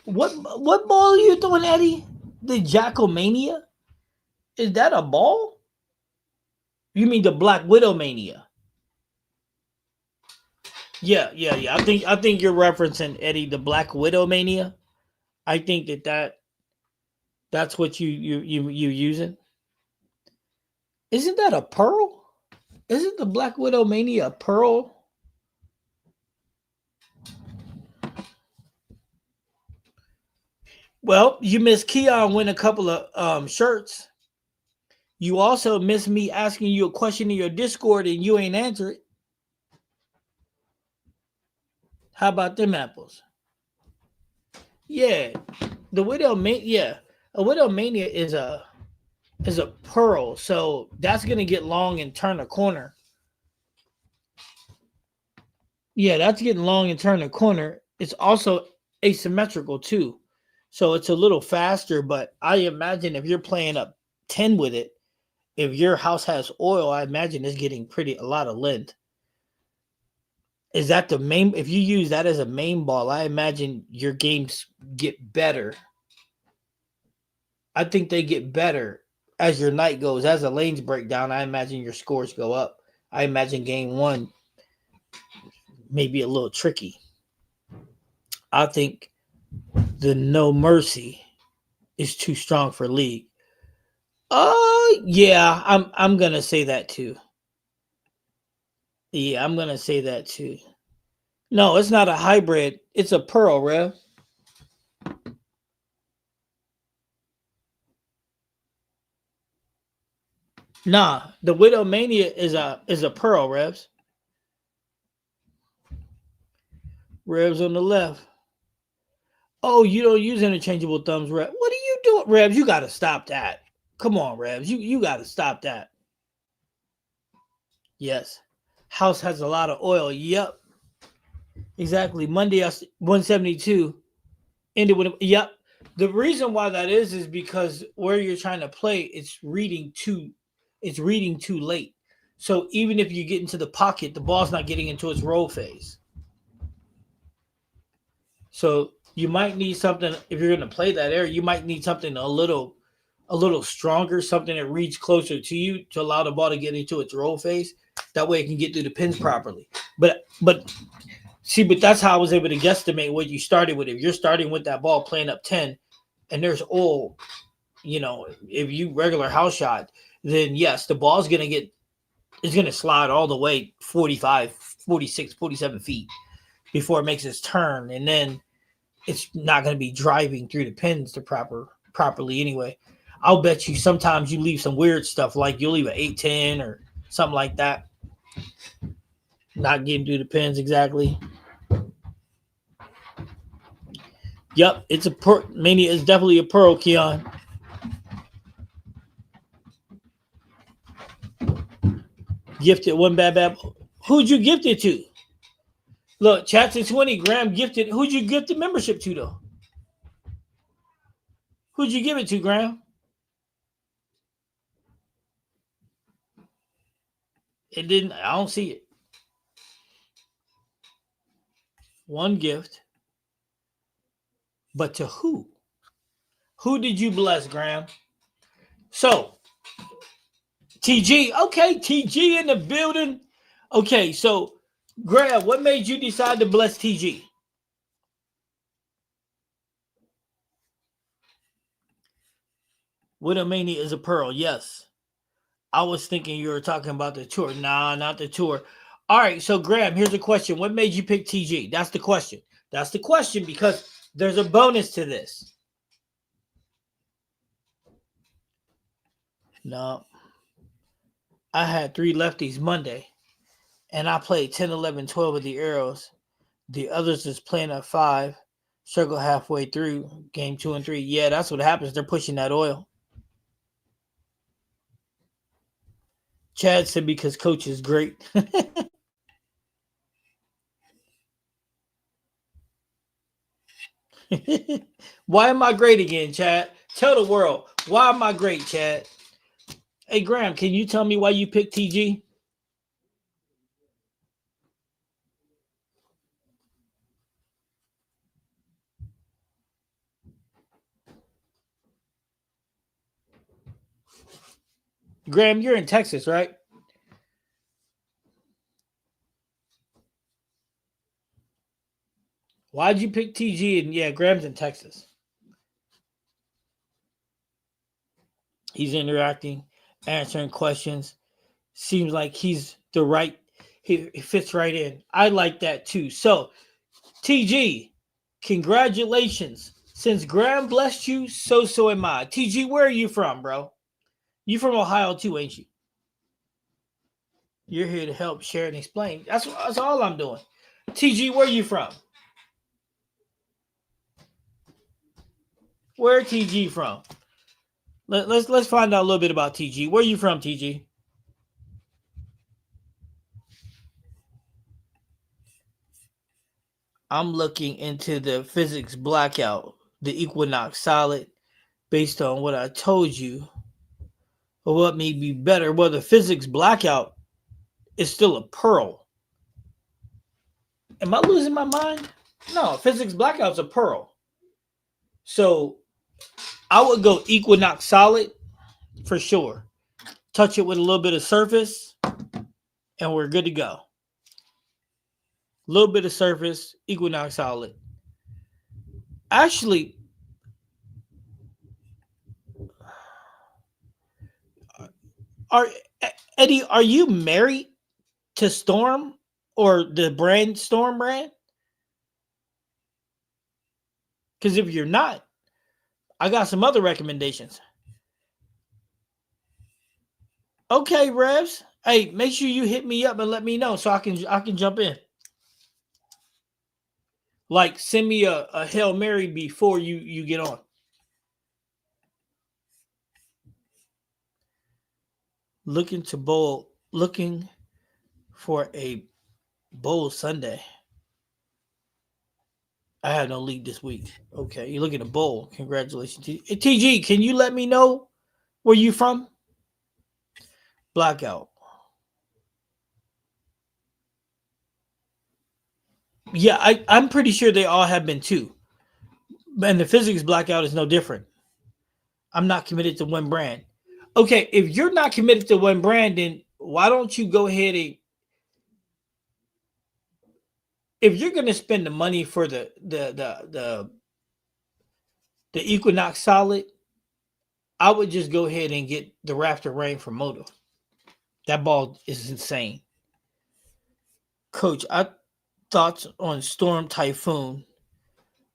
What ball are you throwing, Eddie? The Jackomania? Is that a ball? You mean the Black Widow Mania? Yeah. I think you're referencing Eddie the Black Widow Mania. I think that's what you using. Isn't that a pearl? Isn't the Black Widow Mania a pearl? Well, you missed Keon win a couple of shirts. You also missed me asking you a question in your Discord and you ain't answered it. How about them apples? Yeah, the Widow Mania. Yeah, a Widow Mania is a pearl, so that's gonna get long and turn a corner. Yeah, that's getting long and turn a corner. It's also asymmetrical too, so it's a little faster. But I imagine if you're playing up 10 with it, if your house has oil, I imagine it's getting a lot of length. Is that the main? If you use that as a main ball, I imagine your games get better. I think they get better as your night goes. As the lanes break down, I imagine your scores go up. I imagine game one may be a little tricky. I think the No Mercy is too strong for League. Yeah, I'm gonna say that too. Yeah, I'm gonna say that too. No, it's not a hybrid. It's a pearl, Rev. Nah, the Widow Mania is a pearl, Revs. Revs on the left. Oh, you don't use interchangeable thumbs, Rev. What are you doing, Revs? You gotta stop that. Come on, Revs. You gotta stop that. Yes. House has a lot of oil. Yep. Exactly. Monday 172. Ended with yep. The reason why that is because where you're trying to play, it's reading too late. So even if you get into the pocket, the ball's not getting into its roll phase. So you might need something if you're going to play that area. You might need something a little stronger, something that reads closer to you to allow the ball to get into its roll phase. That way it can get through the pins properly. But see, but that's how I was able to guesstimate what you started with. If you're starting with that ball playing up 10 and there's all, if you regular house shot, then yes, the ball's going to it's going to slide all the way 45, 46, 47 feet before it makes its turn. And then it's not going to be driving through the pins properly anyway. I'll bet you sometimes you leave some weird stuff, like you'll leave an 8-10 or something like that. Not getting through the pins exactly. Yep, it's a Mania is definitely a pearl, Keon. Gifted one bad. Who'd you gift it to? Look, Chats and 20, Graham gifted. Who'd you gift the membership to, though? Who'd you give it to, Graham? It didn't. I don't see it. One gift. But to who? Who did you bless, Graham? So, TG. Okay, TG in the building. Okay, so, Graham, what made you decide to bless TG? Widowmania is a pearl, yes. I was thinking you were talking about the tour. Nah, not the tour. All right, so Graham, here's a question. What made you pick TG? That's the question. That's the question because there's a bonus to this. No. I had 3 lefties Monday, and I played 10, 11, 12 of the arrows. The others is playing at 5, circle halfway through game 2 and 3. Yeah, that's what happens. They're pushing that oil. Chad said because coach is great. Why am I great again, Chad? Tell the world. Why am I great, Chad? Hey, Graham, can you tell me why you picked TG? Graham, you're in Texas, right? Why'd you pick TG? And yeah, Graham's in Texas. He's interacting, answering questions. Seems like he's the right. He fits right in. I like that too. So, TG, congratulations. Since Graham blessed you, so am I. TG, where are you from, bro? You from Ohio too, ain't you? You're here to help, share, and explain. That's all I'm doing. TG, where are you from? Where TG from? Let's find out a little bit about TG. Where are you from, TG? I'm looking into the physics blackout, the equinox solid, based on what I told you, or what may be better. Well, the physics blackout is still a pearl. Am I losing my mind? No, physics blackout's a pearl. So I would go equinox solid for sure. Touch it with a little bit of surface, and we're good to go. A little bit of surface, equinox solid. Actually, Eddie, are you married to Storm or the brand Storm brand? Because if you're not, I got some other recommendations. Okay, Revs. Hey, make sure you hit me up and let me know so I can jump in. Like, send me a Hail Mary before you get on. Looking for a bowl Sunday. I had no league this week. Okay, you're looking at a bowl. Congratulations. Hey, TG, can you let me know where you from? Blackout. Yeah, I'm pretty sure they all have been too. And the physics blackout is no different. I'm not committed to one brand. Okay, if you're not committed to one brand, then why don't you go ahead and if you're gonna spend the money for the Equinox Solid, I would just go ahead and get the Raptor Rain from Moto. That ball is insane. Coach, I thoughts on Storm Typhoon.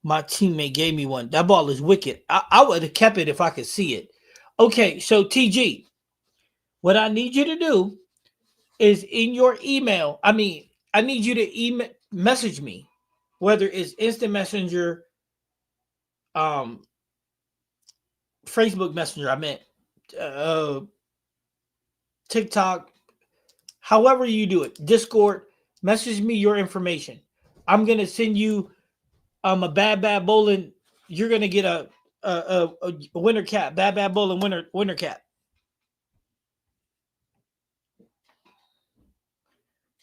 My teammate gave me one. That ball is wicked. I would have kept it if I could see it. Okay, so TG, what I need you to do is in your email. I need you to email message me, whether it's instant messenger, um, Facebook Messenger. I meant uh, TikTok, however you do it. Discord. Message me your information. I'm gonna send you a bad bowling. You're gonna get a winter cap. Bad bowling winter cap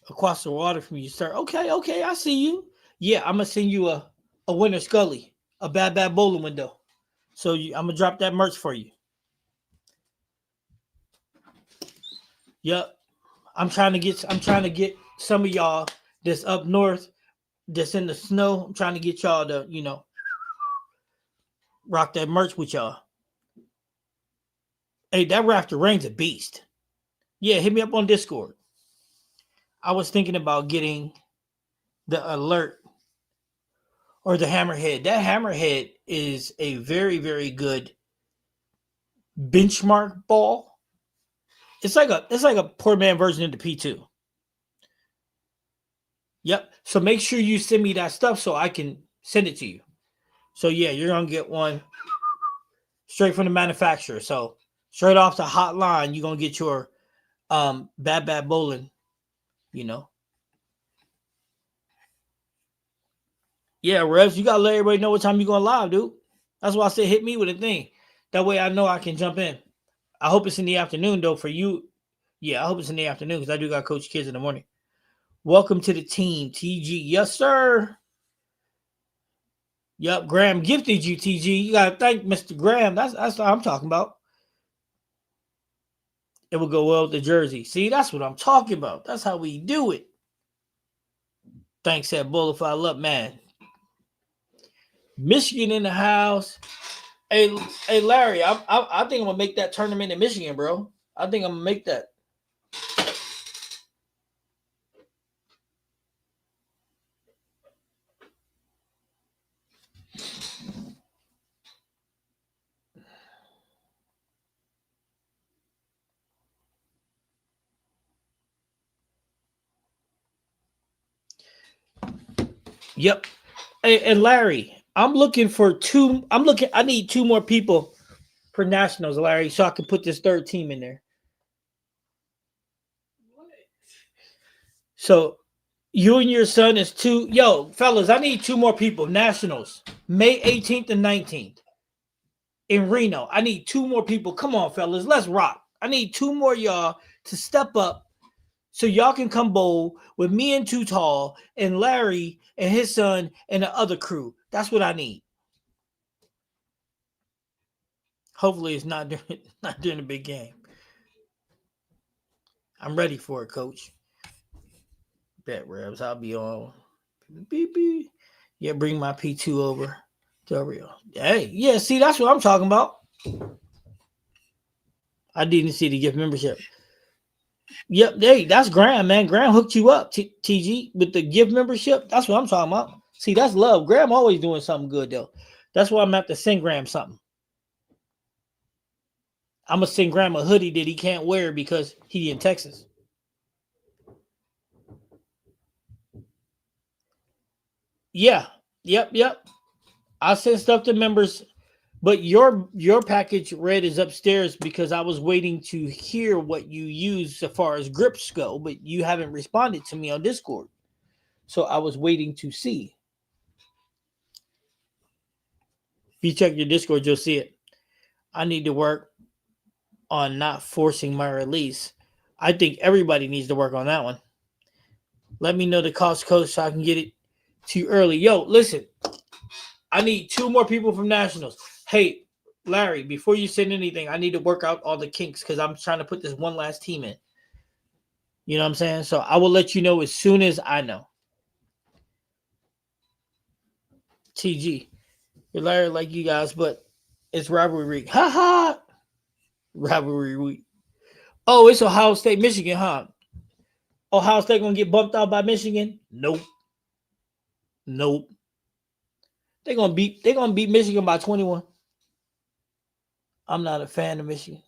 across the water from you, sir. Okay, I see you. Yeah, I'm gonna send you a winter Scully, a bad bowling window. So I'm gonna drop that merch for you. Yep. I'm trying to get some of y'all that's up north that's in the snow. I'm trying to get y'all to, rock that merch with y'all. Hey, that Rafter Rain's a beast. Yeah, hit me up on Discord. I was thinking about getting the alert or the hammerhead. That hammerhead is a very, very good benchmark ball. It's like a poor man version of the P2. Yep. So make sure you send me that stuff so I can send it to you. So yeah, you're gonna get one straight from the manufacturer. So straight off the hotline, you're gonna get your bad bowling, you know. Yeah, Revs, you gotta let everybody know what time you're going live, dude. That's why I said hit me with a thing. That way I know I can jump in. I hope it's in the afternoon though for you. Yeah, I hope it's in the afternoon because I do got coach kids in the morning. Welcome to the team, TG. Yes, sir. Yep, Graham gifted you, TG. You gotta thank Mr. Graham. That's what I'm talking about. It will go well with the jersey. See, that's what I'm talking about. That's how we do it. Thanks, that Bullify Love, man. Michigan in the house. Hey, Larry, I think I'm gonna make that tournament in Michigan, bro. I think I'm gonna make that. Yep. Hey, and Larry, I'm looking for two. I need two more people for nationals, Larry, so I can put this third team in there. So you and your son is two. Yo, fellas, I need two more people. Nationals, May 18th and 19th in Reno. I need two more people. Come on, fellas, let's rock. I need two more y'all to step up so y'all can come bowl with me and Too Tall and Larry and his son and the other crew. That's what I need. Hopefully, it's not during not during the big game. I'm ready for it, Coach. Bet Rebs, I'll be on. Beep, beep. Yeah, bring my P2 over to real. Hey, yeah, see, that's what I'm talking about. I didn't see the gift membership. Yep, hey, that's Graham, man. Graham hooked you up, TG, with the gift membership. That's what I'm talking about. See, that's love. Graham always doing something good, though. That's why I'm going to have to send Graham something. I'm going to send Graham a hoodie that he can't wear because he in Texas. Yeah, yep. I send stuff to members, but your package red is upstairs because I was waiting to hear what you use as far as grips go, but you haven't responded to me on Discord. So I was waiting to see. If you check your Discord, you'll see it. I need to work on not forcing my release. I think everybody needs to work on that one. Let me know the cost code so I can get it Too early. Yo, listen. I need 2 more people from Nationals. Hey, Larry, before you send anything, I need to work out all the kinks because I'm trying to put this one last team in. You know what I'm saying? So I will let you know as soon as I know. TG. You're Larry like you guys, but it's rivalry week. Ha ha! Rivalry week. Oh, it's Ohio State, Michigan, huh? Ohio State gonna get bumped out by Michigan? Nope. Nope. They're gonna beat Michigan by 21. I'm not a fan of Michigan.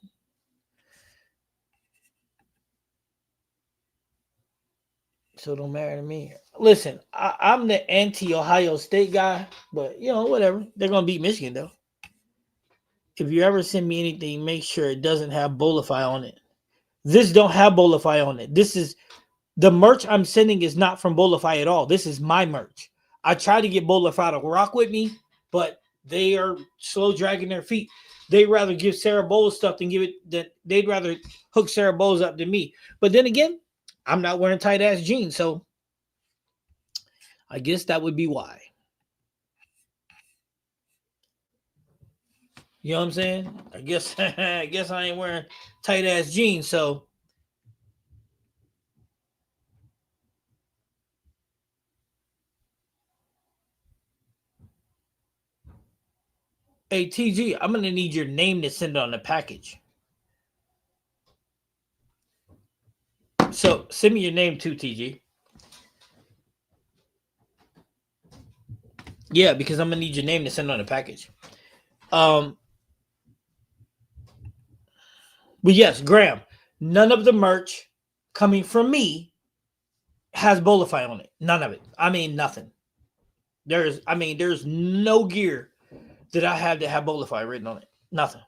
So it don't matter to me. Listen, I'm the anti-Ohio State guy, but whatever. They're gonna beat Michigan though. If you ever send me anything, make sure it doesn't have Bolify on it. This don't have Bolify on it. This is the merch I'm sending is not from Bolify at all. This is my merch. I tried to get Bolify to rock with me, but they are slow dragging their feet. They'd rather give Sarah Bowles stuff than give it that they'd rather hook Sarah Bowles up than me. But then again, I'm not wearing tight ass jeans, so I guess that would be why. You know what I'm saying? I guess I guess I ain't wearing tight ass jeans, so hey TG, I'm gonna need your name to send on the package. So send me your name too, TG. Yeah, because I'm gonna need your name to send on the package. Um, but yes, Graham, none of the merch coming from me has Bolify on it. None of it. I mean, nothing. There's no gear that I have that have Bolify written on it. Nothing.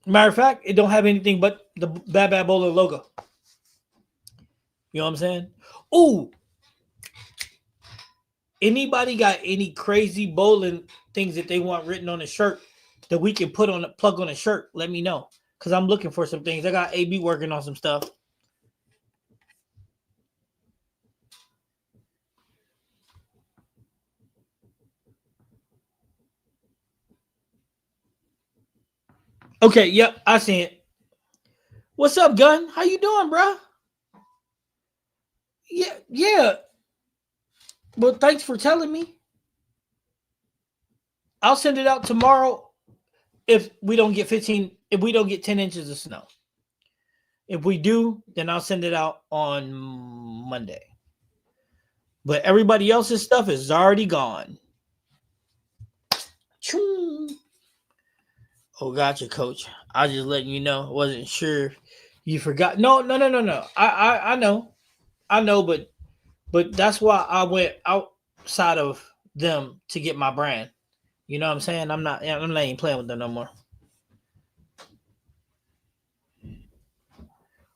Matter of fact, it don't have anything but the Bad Bad Bowler logo. You know what I'm saying? Ooh, anybody got any crazy bowling things that they want written on a shirt that we can put on a plug on a shirt? Let me know. Cause I'm looking for some things. I got AB working on some stuff. Okay, yep, I see it. What's up, Gun? How you doing, bro? Yeah, yeah. Well, thanks for telling me. I'll send it out tomorrow if we don't get 15, if we don't get 10 inches of snow. If we do, then I'll send it out on Monday. But everybody else's stuff is already gone. Choo. Oh, gotcha, coach. I was just letting you know. I wasn't sure you forgot. No, no, no, no, no. I know. I know, but that's why I went outside of them to get my brand. You know what I'm saying? I'm not even playing with them no more.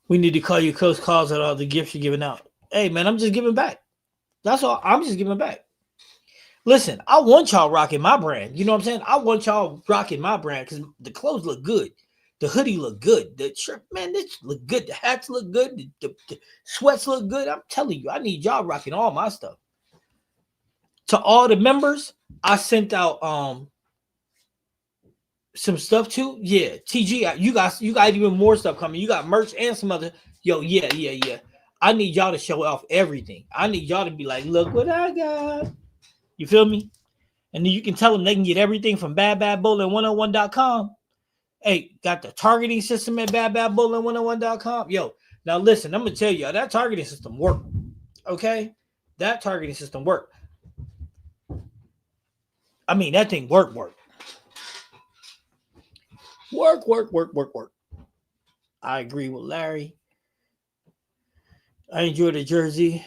We need to call you close calls at all the gifts you're giving out. Hey man, I'm just giving back. That's all. I'm just giving back. Listen, I want y'all rocking my brand. You know what I'm saying? I want y'all rocking my brand because the clothes look good. The hoodie look good. The shirt, man, this look good. The hats look good. The sweats look good. I'm telling you, I need y'all rocking all my stuff. To all the members, I sent out some stuff too. Yeah, TG, you got even more stuff coming. You got merch and some other. Yo, yeah, yeah, yeah. I need y'all to show off everything. I need y'all to be like, look what I got. You feel me? And then you can tell them they can get everything from badbadbowling101.com. Hey, got the targeting system at badbadbowling101.com. Yo, now listen, I'm gonna tell you that targeting system worked. Okay, that targeting system worked. I mean, that thing work. I agree with Larry. I enjoy the jersey.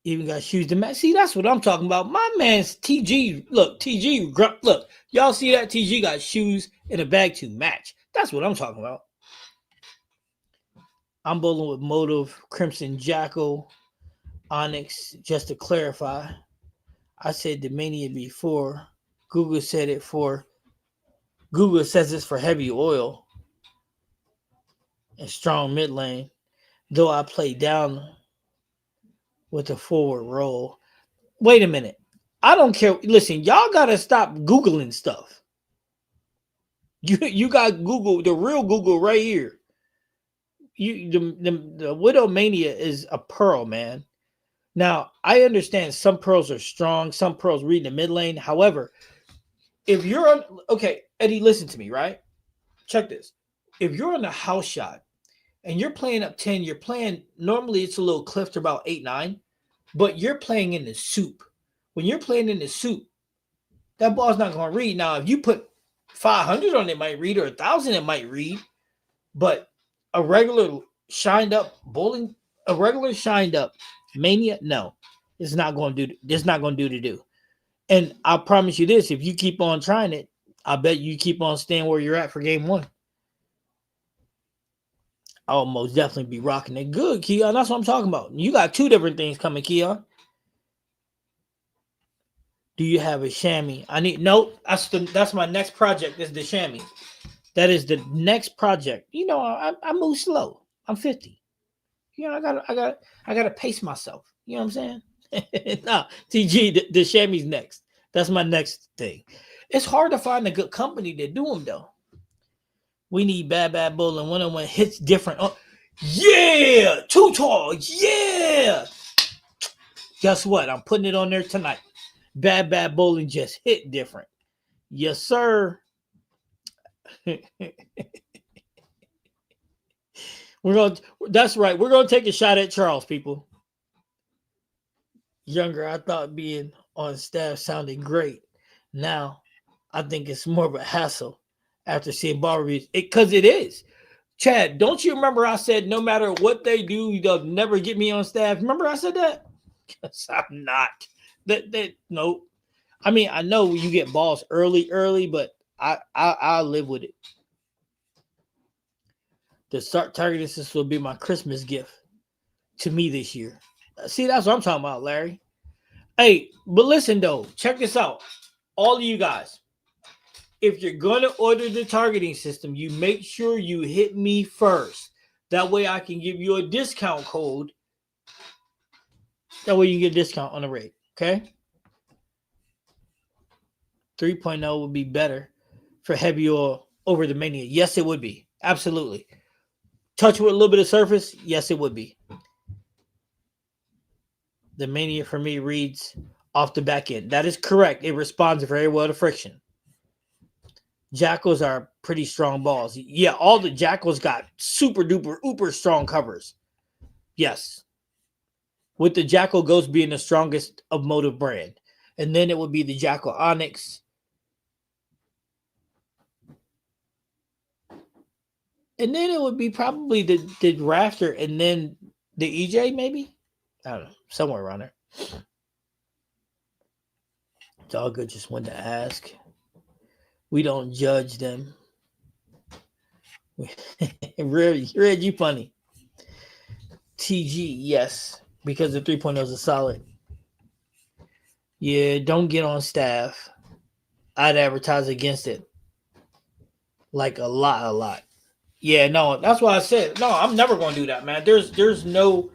Even got shoes to match. See, that's what I'm talking about. My man's TG. Look, TG. Look, y'all see that? TG got shoes and a bag to match. That's what I'm talking about. I'm bowling with Motive, Crimson Jackal, Onyx. Just to clarify, I said Dominion before. Google said it for. Google says it's for heavy oil and strong mid lane. Though I play down with a forward roll. Wait a minute. I don't care. Listen, y'all gotta stop Googling stuff. You got Google, the real Google right here. The Widow Mania is a pearl, man. Now, I understand some pearls are strong, some pearls read in the mid lane. However, if you're on, okay, Eddie, listen to me, right? Check this. If you're on a house shot and you're playing up 10, you're playing, normally it's a little cliff to about 8, 9, but you're playing in the soup. When you're playing in the soup, that ball's not going to read. Now, if you put 500 on it, might read, or 1,000, it might read, but a regular shined up bowling, a regular shined up mania, no, it's not going to do, it's not going to do to do. And I promise you this, if you keep on trying it, I bet you keep on staying where you're at for game one. I'll most definitely be rocking it. Good, Keon. That's what I'm talking about. You got two different things coming, Keon. Do you have a chamois? I need no. That's my next project. Is the chamois. That is the next project. You know, I move slow. I'm 50. You know, I gotta pace myself. You know what I'm saying? No, TG, the chamois next. That's my next thing. It's hard to find a good company to do them though. We need bad bowling. One hits different. Oh, yeah, too tall. Yeah. Guess what? I'm putting it on there tonight. Bad bowling just hit different. Yes, sir. That's right. We're gonna take a shot at Charles, people. Younger, I thought being on staff sounded great. Now, I think it's more of a hassle after seeing ball reviews. Because it is. Chad, don't you remember I said no matter what they do, they'll never get me on staff? Remember I said that? Because I'm not. That nope. I mean, I know you get balls early, but I'll live with it. The start targeting system will be my Christmas gift to me this year. See, that's what I'm talking about, Larry. Hey, but listen though, check this out. All of you guys, if you're going to order the targeting system, you make sure you hit me first. That way I can give you a discount code. That way you can get a discount on the rate. Okay? 3.0 would be better for heavy oil over the Mania. Yes, it would be. Absolutely. Touch with a little bit of surface. Yes, it would be. The Mania for me reads off the back end. That is correct. It responds very well to friction. Jackals are pretty strong balls. Yeah, all the Jackals got super duper uber strong covers. Yes. With the Jackal Ghost being the strongest of motive brand. And then it would be the Jackal Onyx. And then it would be probably the Rafter and then the EJ maybe? I don't know. Somewhere around there. It's all good. Just wanted to ask. We don't judge them. Red, you funny. TG, yes. Because the 3.0 is a solid. Yeah, don't get on staff. I'd advertise against it. Like a lot. Yeah, no, that's why I said, no, I'm never going to do that, man. There's no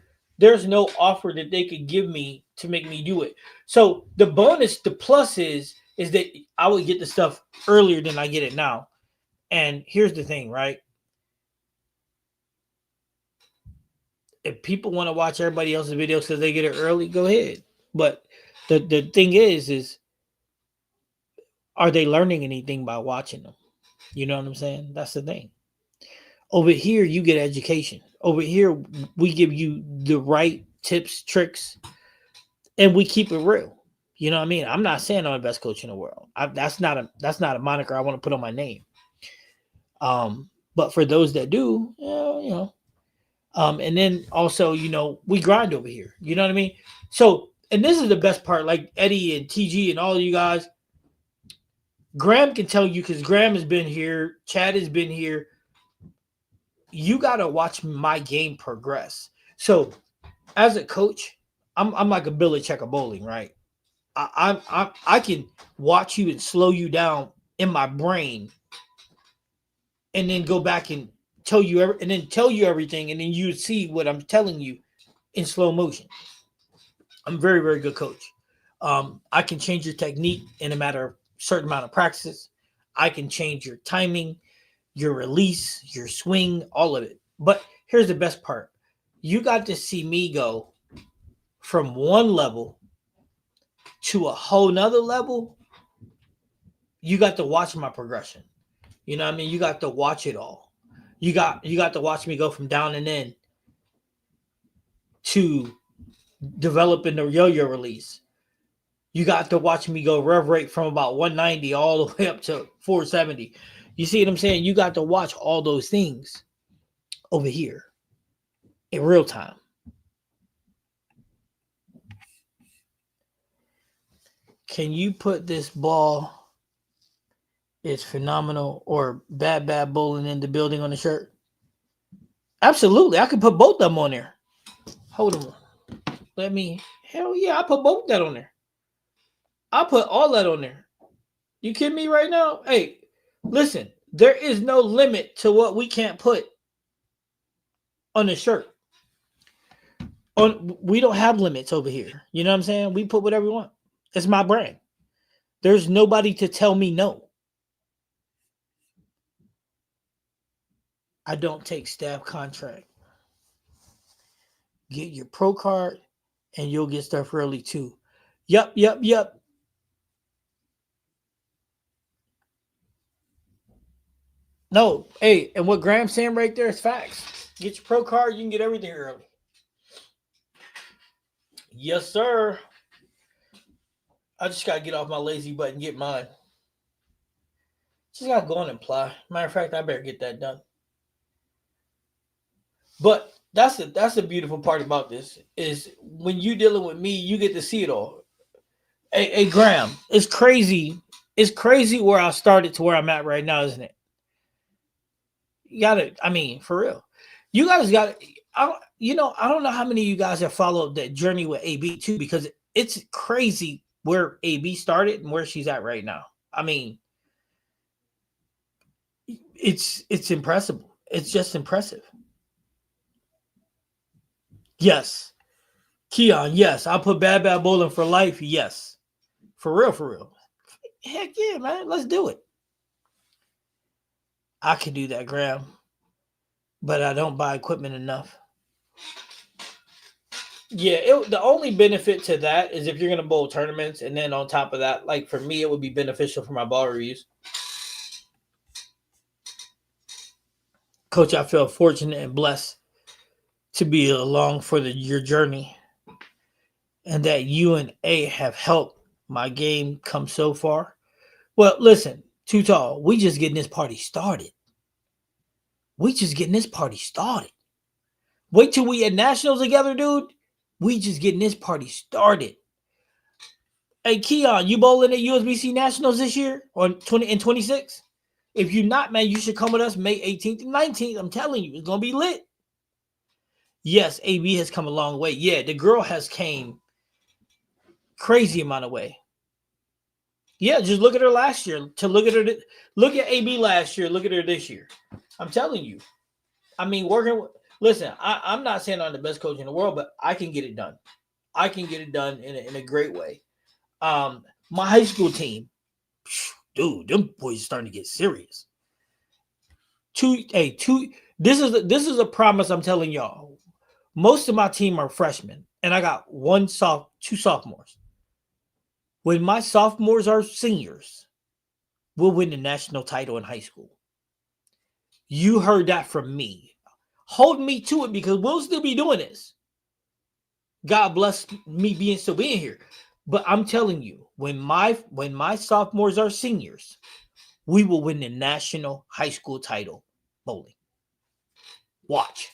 offer that they could give me to make me do it. So the bonus, the plus is that I would get the stuff earlier than I get it now. And here's the thing, right? If people want to watch everybody else's videos because they get it early, go ahead. But the thing is are they learning anything by watching them? You know what I'm saying? That's the thing. Over here, you get education. Over here, we give you the right tips, tricks, and we keep it real. You know what I mean? I'm not saying I'm the best coach in the world. That's not a moniker I want to put on my name. But for those that do, and then also, we grind over here. You know what I mean? So, and this is the best part. Like Eddie and TG and all of you guys, Graham can tell you because Graham has been here. Chad has been here. You got to watch my game progress. So, as a coach, I'm like a Billy Checker bowling, right? I can watch you and slow you down in my brain, and then go back and tell you everything, and then you see what I'm telling you in slow motion. I'm a very, very good coach. I can change your technique in a matter of certain amount of practices. I can change your timing, your release, your swing, all of it. But here's the best part. You got to see me go from one level to a whole nother level. You got to watch my progression. You know what I mean? You got to watch it all. You got to watch me go from down and in to developing the yo-yo release. You got to watch me go rev rate from about 190 all the way up to 470. You see what I'm saying? You got to watch all those things over here in real time. Can you put this ball is phenomenal or bad bowling in the building on the shirt? Absolutely. I could put both of them on there. Hold on. Hell yeah, I put both that on there. I put all that on there. You kidding me right now? Hey, listen, there is no limit to what we can't put on the shirt. We don't have limits over here. You know what I'm saying? We put whatever we want. It's my brand. There's nobody to tell me no. I don't take staff contract. Get your pro card and you'll get stuff early too. Yup. No, hey, and what Graham's saying right there is facts. Get your pro card, you can get everything early. Yes, sir. I just gotta get off my lazy butt and get mine. Just gotta go on and apply. Matter of fact, I better get that done. But that's the beautiful part about this is when you dealing with me, you get to see it all. Hey Graham, it's crazy. It's crazy where I started to where I'm at right now, isn't it? You gotta, I mean, for real. You guys got I don't know how many of you guys have followed that journey with AB too, because it's crazy where AB started and where she's at right now. I mean, it's impressive. It's just impressive. Yes. Keon, yes. I'll put bad bowling for life. Yes. For real, for real. Heck yeah, man. Let's do it. I can do that, Graham. But I don't buy equipment enough. Yeah, the only benefit to that is if you're going to bowl tournaments, and then on top of that, like for me, it would be beneficial for my ball reviews. Coach, I feel fortunate and blessed to be along for your journey, and that you and A have helped my game come so far. Well, listen, Too Tall, we just getting this party started. Wait till we at nationals together, dude. We just getting this party started. Hey, Keon, you bowling at USBC Nationals this year on 20 and 26? If you're not, man, you should come with us May 18th and 19th. I'm telling you, it's gonna be lit. Yes, AB has come a long way. Yeah, the girl has came crazy amount of way. Yeah, just look at her last year. Look at AB last year. Look at her this year. I'm telling you. I mean, listen, I'm not saying I'm the best coach in the world, but I can get it done. I can get it done in a great way. My high school team, dude, them boys are starting to get serious. This is a promise I'm telling y'all. Most of my team are freshmen, and I got two sophomores. When my sophomores are seniors, we'll win the national title in high school. You heard that from me. Hold me to it because we'll still be doing this. God bless me still being here. But I'm telling you, when my sophomores are seniors, we will win the national high school title bowling. Watch.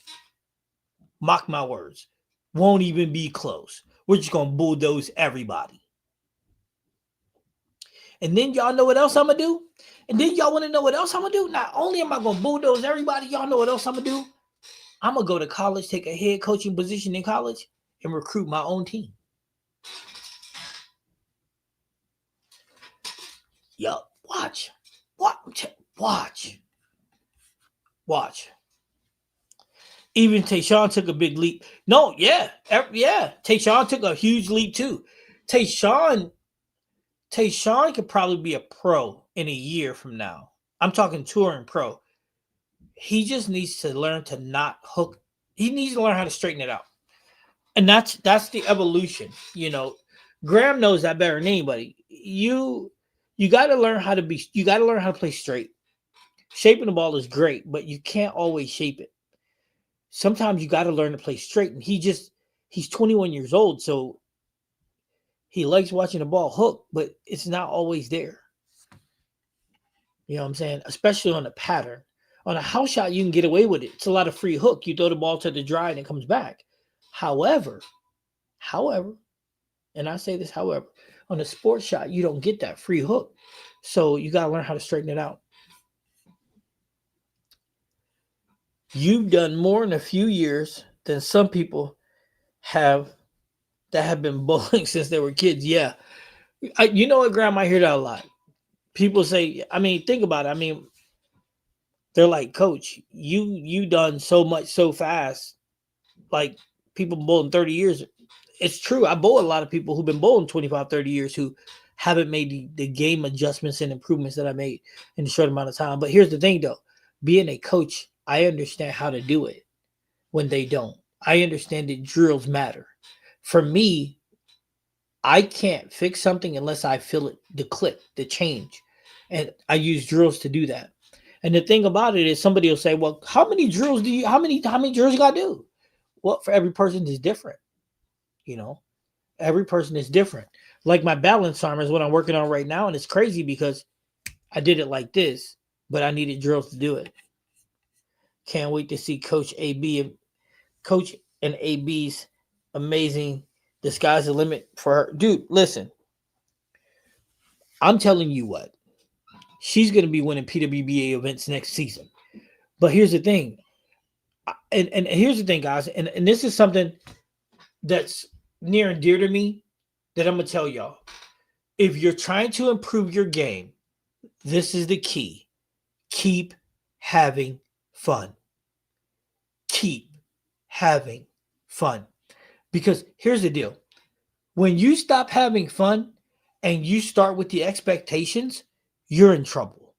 Mock my words. Won't even be close. We're just going to bulldoze everybody. And then y'all know what else I'm going to do? And then y'all want to know what else I'm going to do? Not only am I going to bulldoze everybody, y'all know what else I'm going to do? I'm going to go to college, take a head coaching position in college, and recruit my own team. Yup. Watch. Watch. Even Tayshawn took a big leap. No, yeah, yeah. Tayshawn took a huge leap too. Tayshawn, Tayshawn could probably be a pro in a year from now. I'm talking touring pro. He just needs to learn to not hook. He needs to learn how to straighten it out, and that's the evolution. Graham knows that better than anybody. You got to learn how to be. You got to learn how to play straight. Shaping the ball is great, but you can't always shape it. Sometimes you got to learn to play straight, and he's 21 years old, so he likes watching the ball hook, but it's not always there. You know what I'm saying? Especially on a pattern. On a house shot, you can get away with it. It's a lot of free hook. You throw the ball to the dry and it comes back. However, however, and I say this, however, on a sports shot, you don't get that free hook. So you got to learn how to straighten it out. You've done more in a few years than some people have that have been bowling since they were kids. Yeah. You know what, Graham? I hear that a lot. People say, I mean, think about it. I mean, they're like, Coach, you done so much so fast. Like people bowling 30 years. It's true. I bowl a lot of people who've been bowling 25, 30 years who haven't made the game adjustments and improvements that I made in a short amount of time. But here's the thing though. Being a coach, I understand how to do it when they don't. I understand that drills matter. For me, I can't fix something unless I feel it, the click, the change. And I use drills to do that. And the thing about it is somebody will say, well, how many drills you gotta do? Well, for every person is different, you know. Every person is different. Like my balance arm is what I'm working on right now, and it's crazy because I did it like this, but I needed drills to do it. Can't wait to see Coach and AB's amazing. The sky's the limit for her. Dude, listen, I'm telling you what, she's going to be winning PWBA events next season. But here's the thing, and here's the thing, guys, and this is something that's near and dear to me that I'm going to tell y'all. If you're trying to improve your game, this is the key. Keep having fun. Keep having fun. Because here's the deal. When you stop having fun and you start with the expectations, you're in trouble.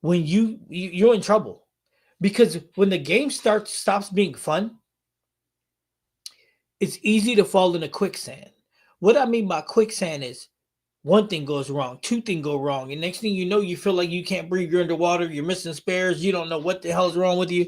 When you're in trouble. Because when the game stops being fun, it's easy to fall into quicksand. What I mean by quicksand is one thing goes wrong, two things go wrong, and next thing you know, you feel like you can't breathe, you're underwater, you're missing spares, you don't know what the hell's wrong with you.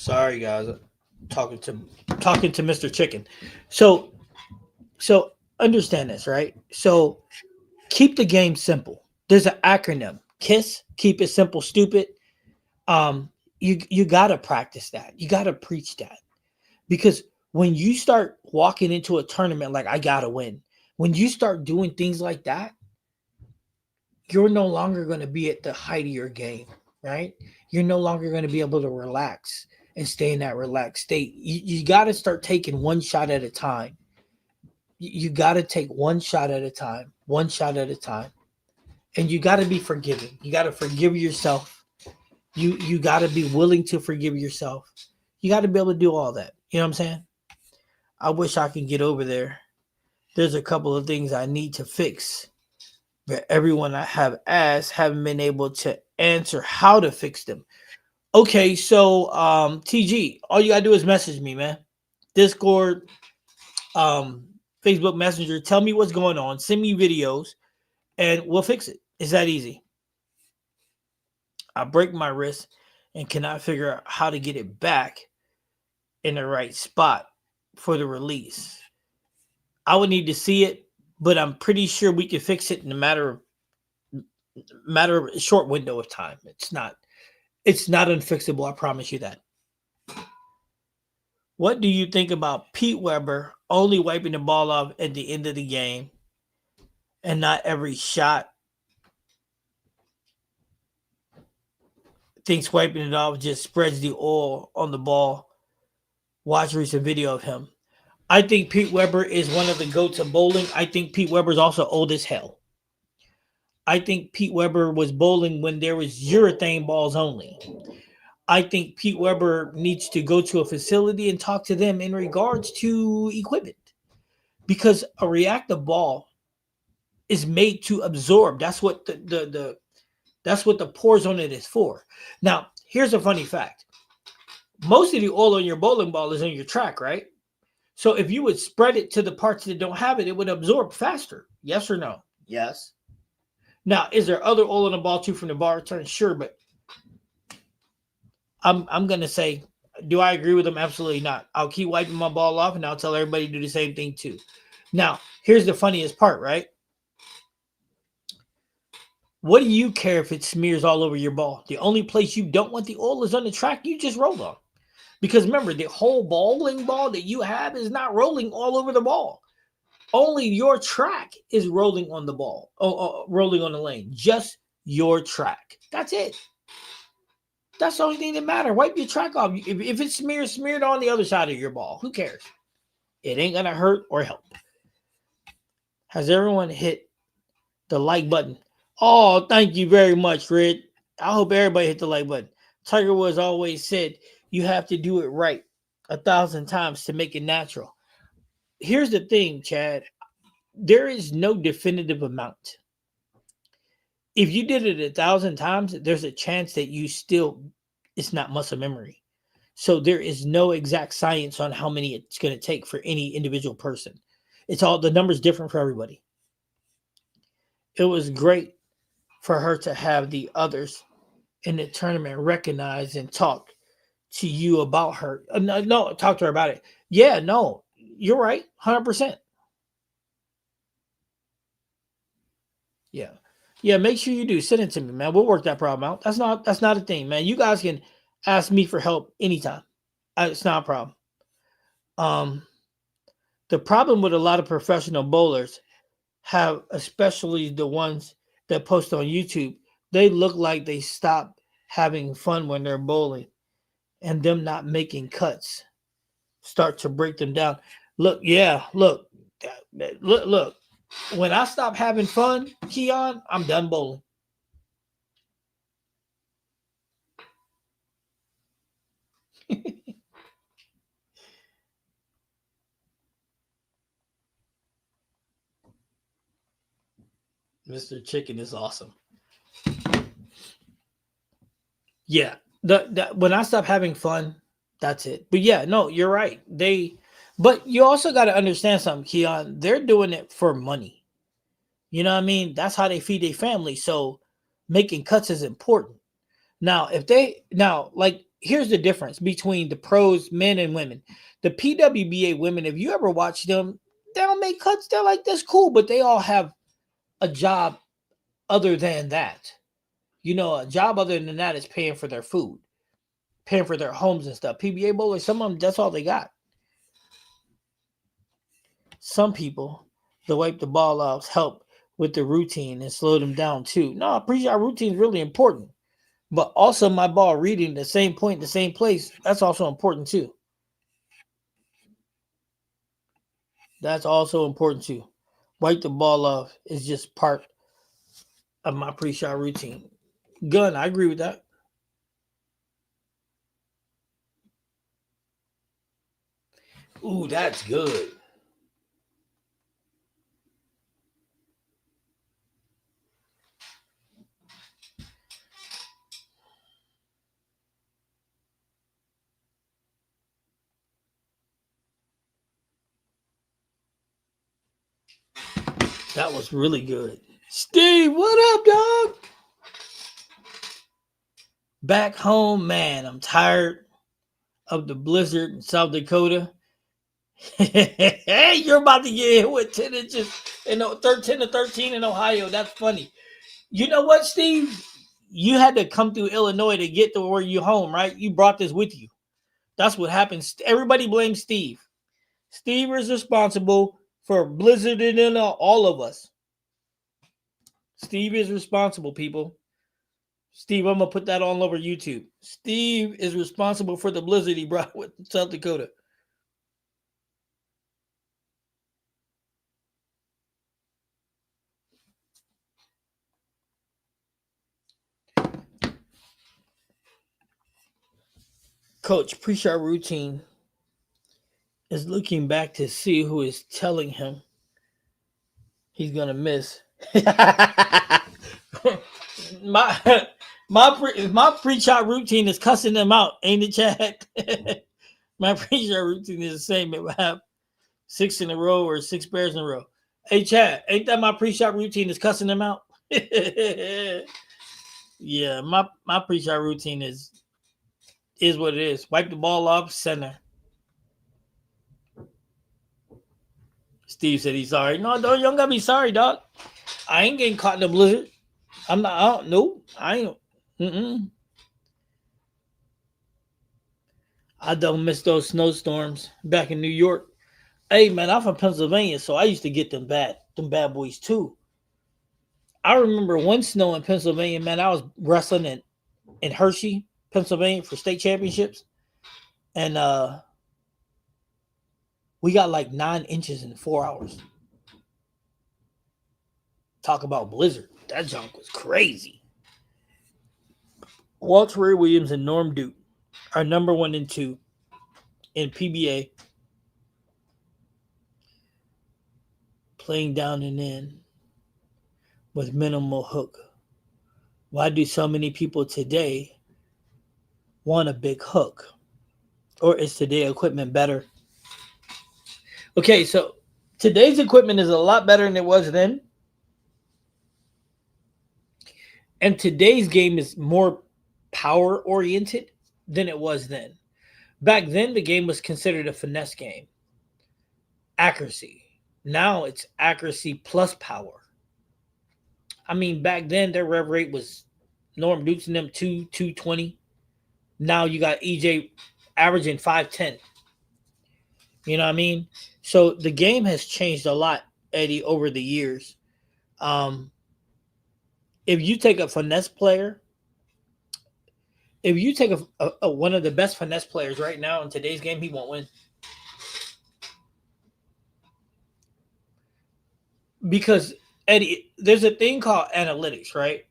Sorry guys, talking to Mr. Chicken. So so understand this, right? So keep the game simple. There's an acronym. KISS, keep it simple, stupid. Um, you gotta practice that. You gotta preach that. Because when you start walking into a tournament like I gotta win, when you start doing things like that, you're no longer going to be at the height of your game, right? You're no longer going to be able to relax and stay in that relaxed state. You got to start taking one shot at a time. You got to take one shot at a time, one shot at a time. And you got to be forgiving. You got to forgive yourself. You got to be willing to forgive yourself. You got to be able to do all that. You know what I'm saying? I wish I could get over there. There's a couple of things I need to fix, but everyone I have asked haven't been able to answer how to fix them. Okay, so TG, all you gotta do is message me, man. Discord, um, Facebook Messenger. Tell me what's going on. Send me videos, and we'll fix it. It's that easy. I break my wrist and cannot figure out how to get it back in the right spot for the release. I would need to see it, but I'm pretty sure we can fix it in a matter of a short window of time. It's not unfixable. I promise you that. What do you think about Pete Weber only wiping the ball off at the end of the game and not every shot? thinks wiping it off just spreads the oil on the ball. Watch a recent video of him. I think Pete Weber is one of the goats of bowling. I think Pete Weber is also old as hell. I think Pete Weber was bowling when there was urethane balls only. I think Pete Weber needs to go to a facility and talk to them in regards to equipment because a reactive ball is made to absorb. That's what that's what the pores on it is for. Now, here's a funny fact. Most of the oil on your bowling ball is on your track, right? So if you would spread it to the parts that don't have it, it would absorb faster. Yes or no? Yes. Now, is there other oil in the ball too from the ball return? Sure, but I'm gonna say, do I agree with them? Absolutely not. I'll keep wiping my ball off, and I'll tell everybody to do the same thing too. Now, here's the funniest part, right? What do you care if it smears all over your ball? The only place you don't want the oil is on the track you just rolled on. Because remember, the whole bowling ball that you have is not rolling all over the ball. Only your track is rolling on the ball, rolling on the lane. Just your track. That's it. That's the only thing that matters. Wipe your track off. If it's smeared on the other side of your ball. Who cares? It ain't going to hurt or help. Has everyone hit the like button? Oh, thank you very much, Red. I hope everybody hit the like button. Tiger Woods always said you have to do it right 1,000 times to make it natural. Here's the thing, Chad. There is no definitive amount. If you did it 1,000 times, there's a chance that it's not muscle memory. So there is no exact science on how many it's going to take for any individual person. The number's different for everybody. It was great for her to have the others in the tournament recognize and talk to you about her. No, talk to her about it. Yeah, no, you're right, 100%. Yeah. Make sure you do. Send it to me, man. We'll work that problem out. That's not a thing, man. You guys can ask me for help anytime. It's not a problem. The problem with a lot of professional bowlers have, especially the ones that post on YouTube, they look like they stop having fun when they're bowling, and them not making cuts start to break them down. Look. When I stop having fun, Keon, I'm done bowling. Mr. Chicken is awesome. Yeah. When I stop having fun, that's it. But yeah, no, you're right. But you also got to understand something, Keon. They're doing it for money. You know what I mean? That's how they feed their family. So making cuts is important. Now, like, here's the difference between the pros, men and women. The PWBA women, if you ever watch them, they don't make cuts. They're like, that's cool, but they all have a job other than that. A job other than that is paying for their food, paying for their homes and stuff. PBA bowlers, some of them, that's all they got. Some people, the wipe the ball off help with the routine and slow them down too. No, pre-shot routine is really important. But also my ball reading the same point, the same place, that's also important too. That's also important too. Wipe the ball off is just part of my pre-shot routine. Gun, I agree with that. Ooh, that's good. That was really good. Steve, what up, dog? Back home, man, I'm tired of the blizzard in South Dakota. Hey, you're about to get hit with 10 inches in 13 to 13 in Ohio. That's funny. You know what, Steve? You had to come through Illinois to get to where you're home, right? You brought this with you. That's what happens. Everybody blames Steve. Steve is responsible for blizzard in all of us. Steve is responsible, people. Steve, I'm gonna put that all over YouTube. Steve is responsible for the blizzard he brought with South Dakota. Coach, pre-shot routine is looking back to see who is telling him he's gonna miss. my my pre-shot routine is cussing them out, ain't it, Chad? My pre-shot routine is the same. It will have 6 in a row or 6 bears in a row. Hey, Chad, ain't that my pre-shot routine is cussing them out? Yeah, my pre-shot routine is what it is. Wipe the ball off, center. Steve said he's sorry. No, don't you don't gotta be sorry, dog. I ain't getting caught in the blizzard. I'm not. I don't. Nope. I ain't. Mm-mm. I don't miss those snowstorms back in New York. Hey man, I'm from Pennsylvania, so I used to get them bad boys too. I remember one snow in Pennsylvania, man. I was wrestling in Hershey, Pennsylvania for state championships, and we got like 9 inches in 4 hours. Talk about blizzard. That junk was crazy. Walter Ray Williams and Norm Duke are number 1 and 2 in PBA, playing down and in with minimal hook. Why do so many people today want a big hook? Or is today equipment better? Okay, so today's equipment is a lot better than it was then. And today's game is more power oriented than it was then. Back then, the game was considered a finesse game, accuracy. Now it's accuracy plus power. I mean, back then their rev rate was Norm Dukes and them 220. Now you got EJ averaging 510. You know what I mean? So the game has changed a lot, Eddie, over the years. Um, if you take a finesse player, if you take one of the best finesse players right now in today's game, he won't win. Because Eddie, there's a thing called analytics, right?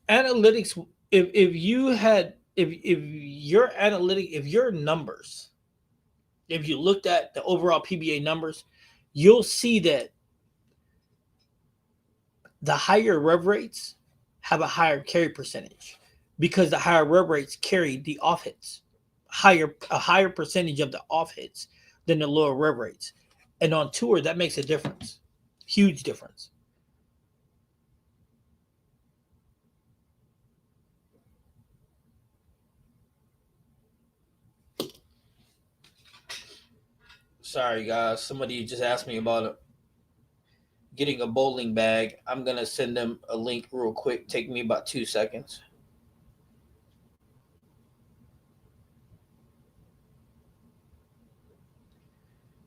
Analytics. If you had if your analytic if your numbers, if you looked at the overall PBA numbers, you'll see that the higher rev rates have a higher carry percentage because the higher rev rates carry the off hits, a higher percentage of the off hits than the lower rev rates, and on tour that makes a difference, huge difference. Sorry guys, somebody just asked me about getting a bowling bag. I'm gonna send them a link real quick. Take me about 2 seconds.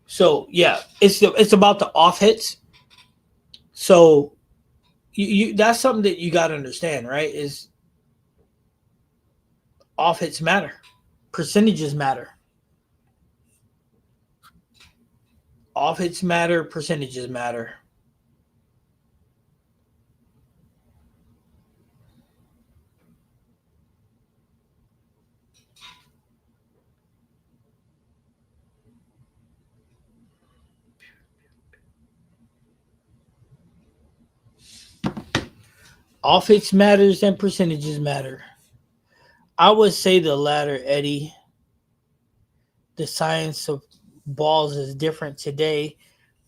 So yeah, it's about the off hits. So you that's something that you got to understand, right? Is off hits matter, percentages matter, off hits matter, percentages matter. Off hits matters and percentages matter. I would say the latter, Eddie. The science of balls is different today.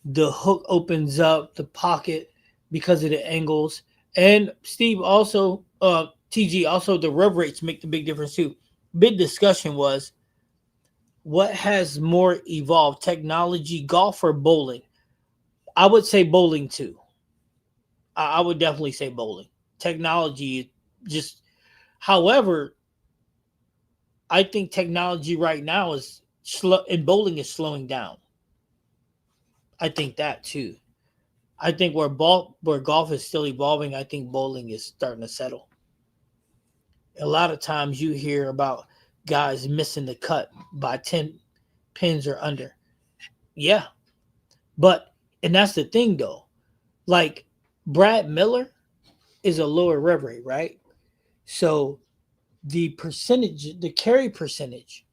The hook opens up the pocket because of the angles. And Steve also, TG, also the rev rates make the big difference too. Big discussion was what has more evolved, technology, golf, or bowling? I would say bowling too. I would definitely say bowling. Technology just, however, I think technology right now is slow, and bowling is slowing down. I think that too. I think where golf is still evolving, I think bowling is starting to settle. A lot of times you hear about guys missing the cut by 10 pins or under. Yeah, but and that's the thing though. Like Brad Miller is a lower rev rate, right? So the carry percentage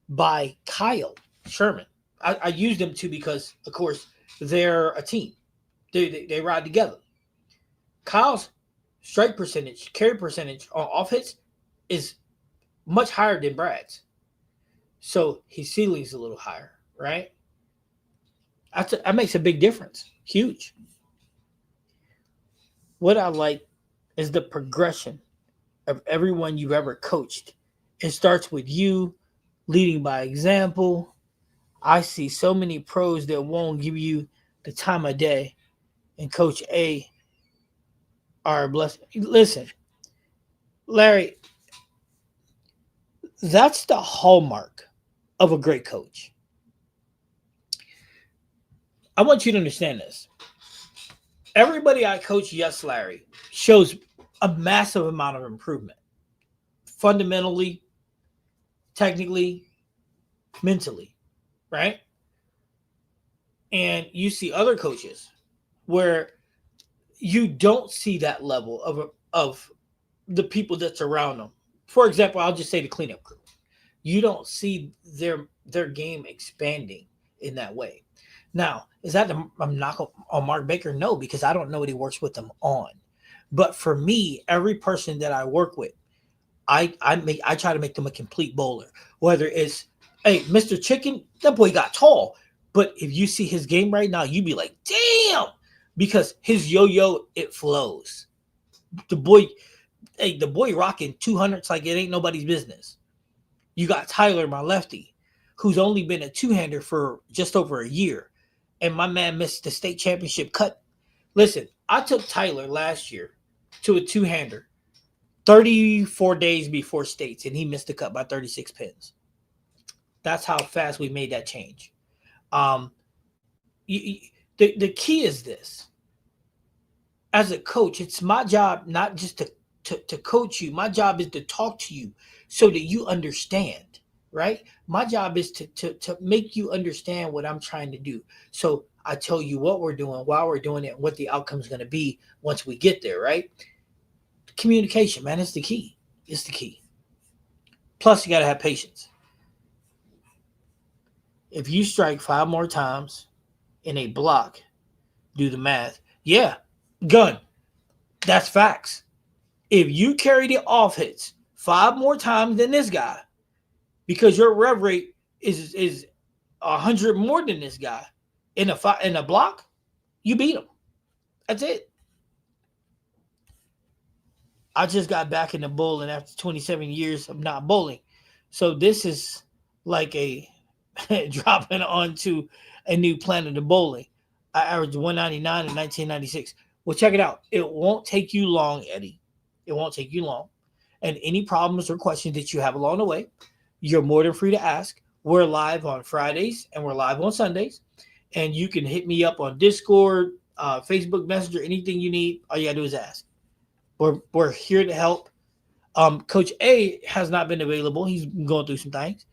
by Kyle Sherman. I use them too because, of course, they're a team. They ride together. Kyle's strike percentage, carry percentage on off hits is much higher than Brad's. So his ceiling's a little higher, right? That makes a big difference. Huge. What I like is the progression of everyone you've ever coached. It starts with you leading by example. I see so many pros that won't give you the time of day, and Coach A are blessed. Listen, Larry, that's the hallmark of a great coach. I want you to understand this. Everybody I coach, yes, Larry, shows a massive amount of improvement. Fundamentally, technically, mentally, right? And you see other coaches where you don't see that level of the people that's around them. For example, I'll just say the cleanup crew. You don't see their game expanding in that way. Now, is that a knock on Mark Baker? No, because I don't know what he works with them on. But for me, every person that I work with, I try to make them a complete bowler. Whether it's, hey, Mr. Chicken, that boy got tall. But if you see his game right now, you'd be like, damn, because his yo-yo, it flows. The boy, hey, the boy rocking 200s like it ain't nobody's business. You got Tyler, my lefty, who's only been a two-hander for just over a year. And my man missed the state championship cut. Listen, I took Tyler last year to a two-hander 34 days before states, and he missed the cut by 36 pins. That's how fast we made that change. Um, the key is this. As a coach, it's my job not just to coach you. My job is to talk to you so that you understand, right? My job is to make you understand what I'm trying to do. So I tell you what we're doing, why we're doing it, and what the outcome is going to be once we get there, right? Communication, man, is the key. It's the key. Plus, you got to have patience. If you strike 5 more times in a block, do the math. Yeah, gun. That's facts. If you carry the off hits 5 more times than this guy, because your rev rate is 100 more than this guy in a block, you beat him. That's it. I just got back into bowling after 27 years of not bowling. So this is like a dropping onto a new planet of bowling. I averaged 199 in 1996. Well, check it out. It won't take you long, Eddie. It won't take you long. And any problems or questions that you have along the way, you're more than free to ask. We're live on Fridays and we're live on Sundays. And you can hit me up on Discord, Facebook Messenger, anything you need. All you got to do is ask. We're here to help. Coach A has not been available. He's going through some things.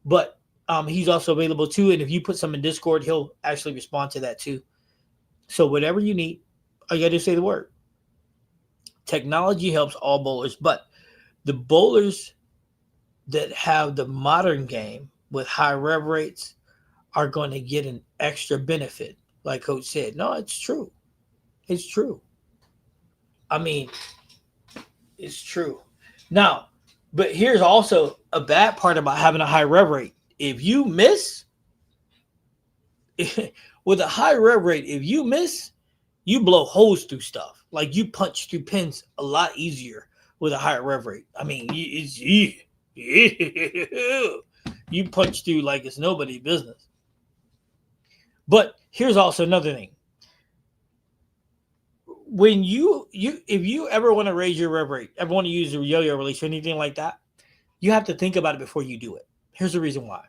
But he's also available too. And if you put some in Discord, he'll actually respond to that too. So whatever you need, all you got to do is say the word. Technology helps all bowlers, but the bowlers that have the modern game with high rev rates are going to get an extra benefit. Like Coach said, no, it's true. It's true. I mean, it's true. Now, but here's also a bad part about having a high rev rate. If you miss, with a high rev rate, if you miss, you blow holes through stuff. Like you punch through pins a lot easier with a higher rev rate. I mean, you punch through like it's nobody's business. But here's also another thing. When if you ever want to raise your rev rate, ever want to use a yo-yo release or anything like that, you have to think about it before you do it. Here's the reason why.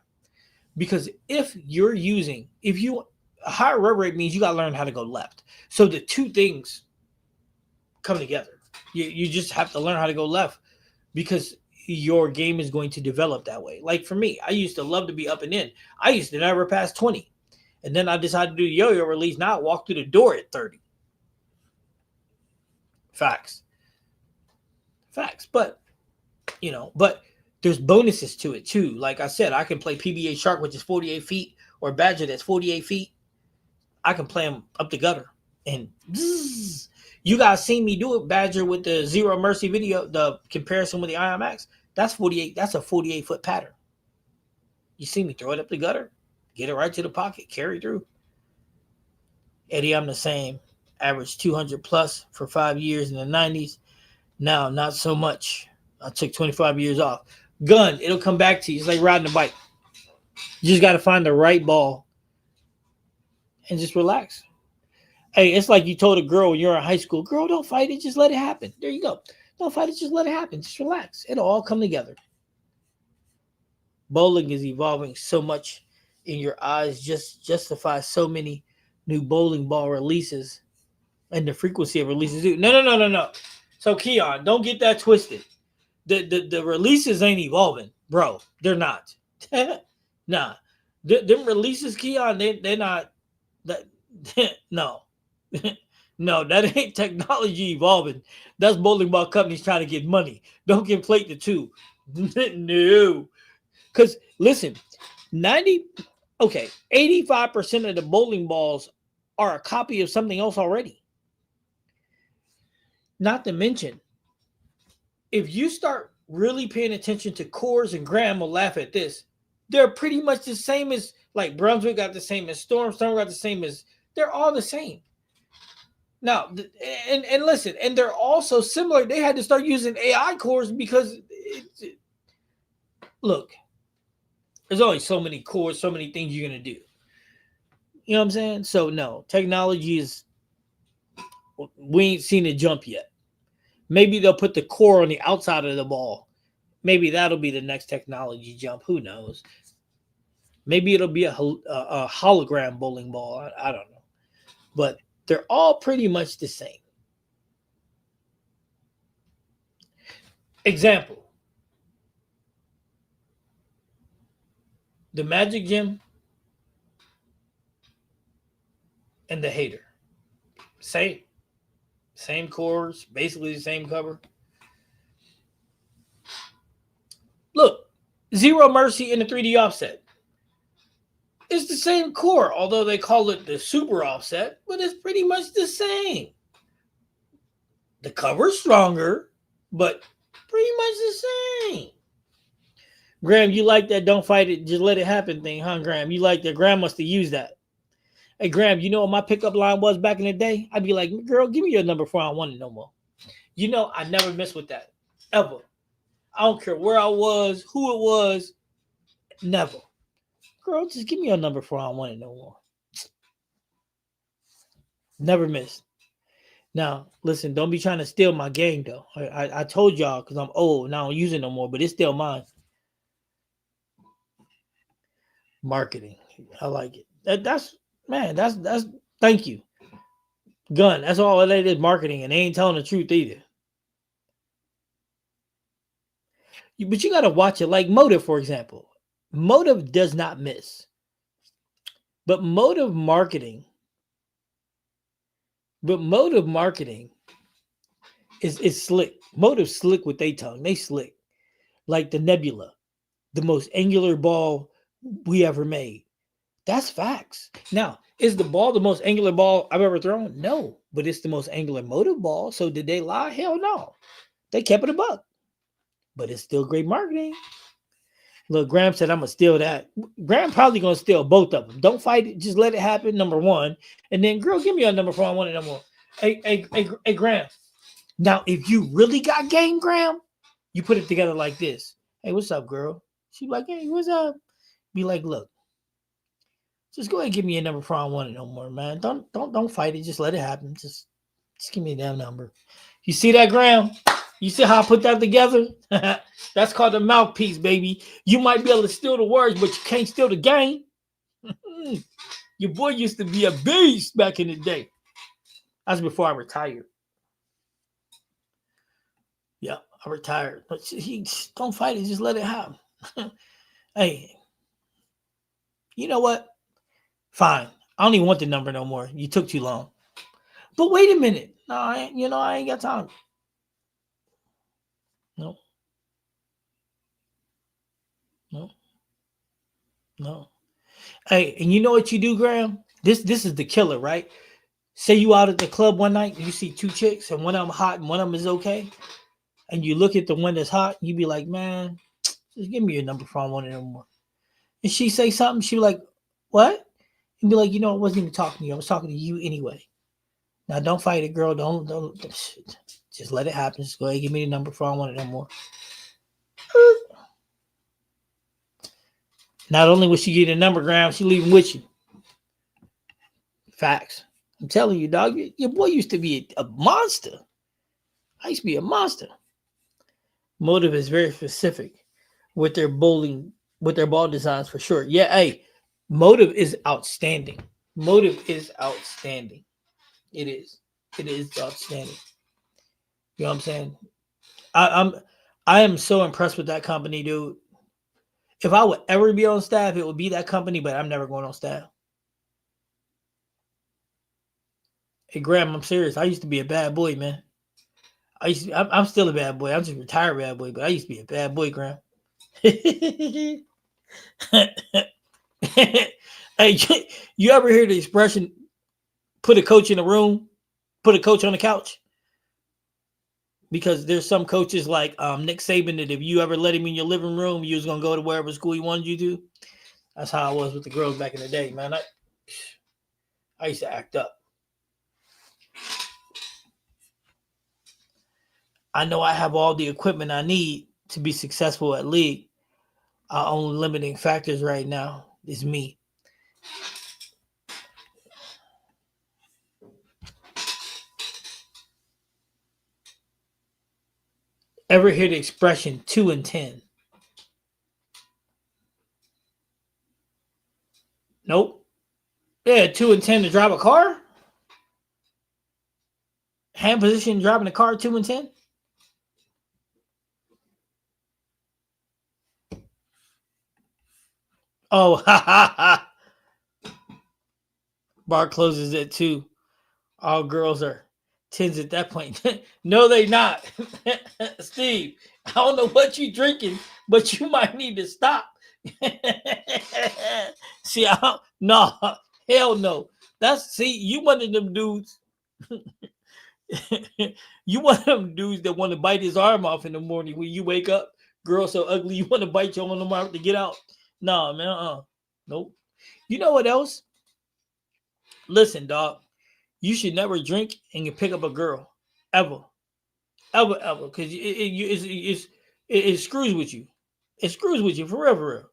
Because if you a higher rub rate means you got to learn how to go left. So the two things come together. You just have to learn how to go left because your game is going to develop that way. Like for me, I used to love to be up and in. I used to never pass 20. And then I decided to do yo-yo release. Now I walk through the door at 30. Facts. But, but there's bonuses to it too. Like I said, I can play PBA Shark, which is 48 feet, or Badger that's 48 feet. I can play them up the gutter. And bzzz, you guys seen me do it, Badger, with the Zero Mercy video, the comparison with the IMAX. That's 48. That's a 48-foot pattern. You see me throw it up the gutter, get it right to the pocket, carry through. Eddie, I'm the same. Average 200 plus for 5 years in the 90s. Now, not so much. I took 25 years off. Gun, it'll come back to you. It's like riding a bike. You just got to find the right ball and just relax. Hey, it's like you told a girl when you're in high school, girl, don't fight it. Just let it happen. There you go. Don't fight it. Just let it happen. Just relax. It'll all come together. Bowling is evolving so much in your eyes. Just justify so many new bowling ball releases and the frequency of releases. No. So, Keon, don't get that twisted. The releases ain't evolving, bro. They're not. Nah. Them releases, Keon, they're not. No. No, that ain't technology evolving. That's bowling ball companies trying to get money. Don't conflate the two. No. Because, listen, 85% of the bowling balls are a copy of something else already. Not to mention, if you start really paying attention to cores, and Graham will laugh at this, they're pretty much the same as, like, Brunswick got the same as Storm got the same as, they're all the same. Now, and listen, and they're also similar. They had to start using AI cores because, look, there's only so many cores, so many things you're going to do. You know what I'm saying? So, no, technology is, we ain't seen it jump yet. Maybe they'll put the core on the outside of the ball. Maybe that'll be the next technology jump. Who knows? Maybe it'll be a hologram bowling ball. I don't know. But they're all pretty much the same. Example. The Magic Gym and the Hater. Same cores, basically the same cover. Look, Zero Mercy in the 3D offset. It's the same core, although they call it the super offset, but it's pretty much the same. The cover's stronger, but pretty much the same. Graham, you like that don't fight it, just let it happen thing, huh, Graham? You like that? Graham must have used that. Hey, Graham, you know what my pickup line was back in the day? I'd be like, girl, give me your number before I want it no more. You know, I never mess with that, ever. I don't care where I was, who it was, never. Girl, just give me your number before I want it no more. Never missed. Now, listen, don't be trying to steal my game, though. I told y'all because I'm old and I don't use it no more, but it's still mine. Marketing. I like it. That's thank you. Gun. That's all it is, marketing, and they ain't telling the truth either. But you got to watch it. Like Motive, for example. Motive does not miss. But Motive marketing is slick. Motive slick with their tongue. They slick. Like the Nebula, the most angular ball we ever made. That's facts. Now, is the ball the most angular ball I've ever thrown? No, but it's the most angular Motive ball. So did they lie? Hell no. They kept it a buck. But it's still great marketing. Look, Graham said, I'm going to steal that. Graham probably going to steal both of them. Don't fight it. Just let it happen, number one. And then, girl, give me your number before I want it no more. Hey, Graham. Now, if you really got game, Graham, you put it together like this. Hey, what's up, girl? She be like, hey, what's up? Be like, look, just go ahead and give me your number before I want it no more, man. Don't fight it. Just let it happen. Just give me a damn number. You see that, Graham? You see how I put that together? That's called the mouthpiece, baby. You might be able to steal the words, but you can't steal the game. Your boy used to be a beast back in the day. That's before I retired. Yeah, I retired. But he don't fight it. Just let it happen. Hey, you know what? Fine. I don't even want the number no more. You took too long. But wait a minute. No, I ain't got time. No. No. No. Hey, and you know what you do, Graham? This is the killer, right? Say you out at the club one night, and you see two chicks, and one of them hot and one of them is okay, and you look at the one that's hot, you be like, man, just give me your number for one of them more. And she say something, she be like, what? And be like, I wasn't even talking to you. I was talking to you anyway. Now don't fight it, girl. Don't just let it happen. Just go ahead, give me the number for one of them more. Not only will she get a number, Graham, she leaving with you. Facts. I'm telling you, dog. Your boy used to be a monster. I used to be a monster. Motive is very specific with their ball designs for sure. Yeah, hey, Motive is outstanding. Motive is outstanding. It is. It is outstanding. You know what I'm saying? I am so impressed with that company, dude. If I would ever be on staff, it would be that company, but I'm never going on staff. Hey, Graham, I'm serious. I used to be a bad boy, man. I'm still a bad boy. I'm just a retired bad boy, but I used to be a bad boy, Graham. Hey, you ever hear the expression, put a coach in a room, put a coach on the couch? Because there's some coaches like Nick Saban that if you ever let him in your living room, you was going to go to wherever school he wanted you to. That's how I was with the girls back in the day, man. I used to act up. I know I have all the equipment I need to be successful at league. Our only limiting factors right now is me. Ever hear the expression 2 and 10? Nope. Yeah, 2 and 10 to drive a car? Hand position driving a car 2 and 10? Oh, ha ha ha. Bar closes at 2. All girls are 10s at that point. No, they not. Steve, I don't know what you drinking, but you might need to stop. See, no, hell no. You one of them dudes. You one of them dudes that want to bite his arm off in the morning when you wake up. Girl so ugly, you want to bite your arm off to get out. Nah, man, nope. You know what else? Listen, dog. You should never drink and you pick up a girl. Ever. Ever. Because it screws with you. It screws with you, for real.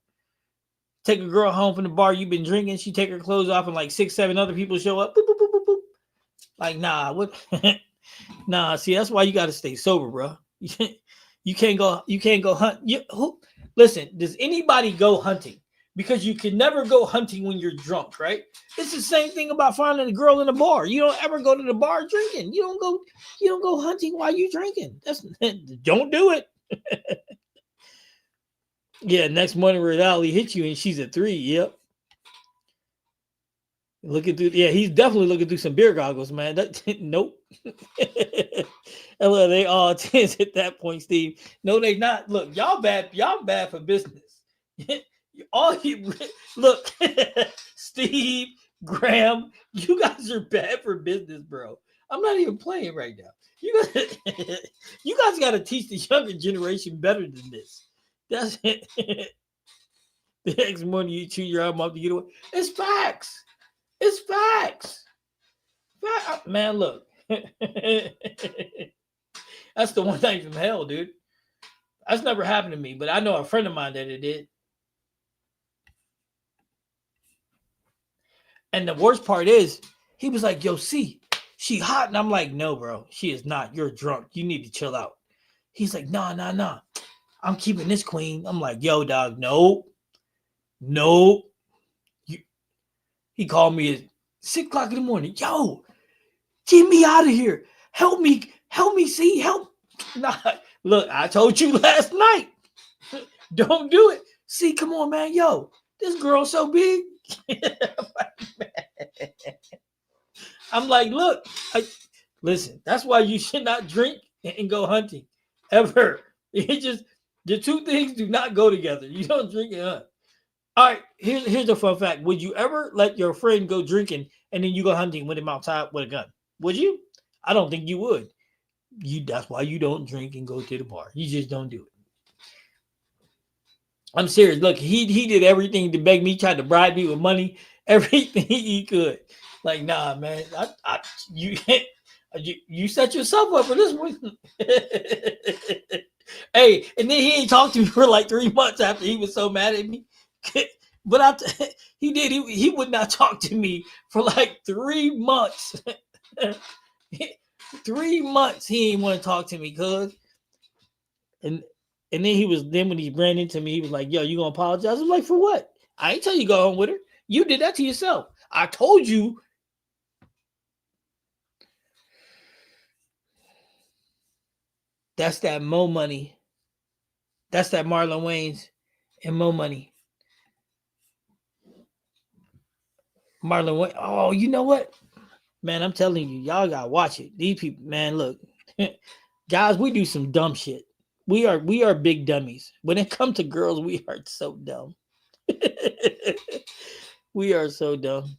Take a girl home from the bar you've been drinking. She take her clothes off and like 6, 7 other people show up. Boop, boop, boop, boop, boop. Like, nah. What? Nah, see, that's why you got to stay sober, bro. You can't go hunt. Listen, does anybody go hunting? Because you can never go hunting when you're drunk, right? It's the same thing about finding a girl in a bar. You don't ever go to the bar drinking. You don't go hunting while you're drinking. Don't do it. Yeah, next morning reality hits you and she's a 3. Yep. Looking through, yeah, he's definitely looking through some beer goggles, man. Nope. They all 10s at that point, Steve. No, they not. Look, y'all bad for business. All you look, Steve, Graham, you guys are bad for business, bro. I'm not even playing right now. You guys got to teach the younger generation better than this. That's it. The next morning you chew your arm off to get away. It's facts. It's facts. Man, look. That's the one thing from hell, dude. That's never happened to me, but I know a friend of mine that it did. And the worst part is, he was like, yo, see, she hot. And I'm like, no, bro, she is not. You're drunk. You need to chill out. He's like, nah. I'm keeping this queen. I'm like, yo, dog, no. He He called me at 6 o'clock in the morning. Yo, get me out of here. Help me, see, help. Nah, look, I told you last night. Don't do it. See, come on, man. Yo, this girl's so big. I'm like, look, listen, that's why you should not drink and go hunting ever. It just, the two things do not go together. You don't drink and hunt. All right, here's a fun fact. Would you ever let your friend go drinking and then you go hunting with him outside with a gun? Would you? I don't think you would. That's why you don't drink and go to the bar. You just don't do it. I'm serious. Look, he did everything to beg me, tried to bribe me with money, everything he could. Like, nah, man, you set yourself up for this one. Hey, and then he ain't talked to me for like 3 months after he was so mad at me. But he did. He would not talk to me for like 3 months. 3 months he didn't want to talk to me, cuz. And then when he ran into me, he was like, yo, you gonna apologize? I'm like, for what? I ain't tell you to go home with her. You did that to yourself. I told you. That's that Mo money. That's that Marlon Wayans and Mo money. Marlon Wayans. Oh, you know what? Man, I'm telling you, y'all gotta watch it. These people, man, look. Guys, we do some dumb shit. We are big dummies. When it comes to girls, we are so dumb. We are so dumb.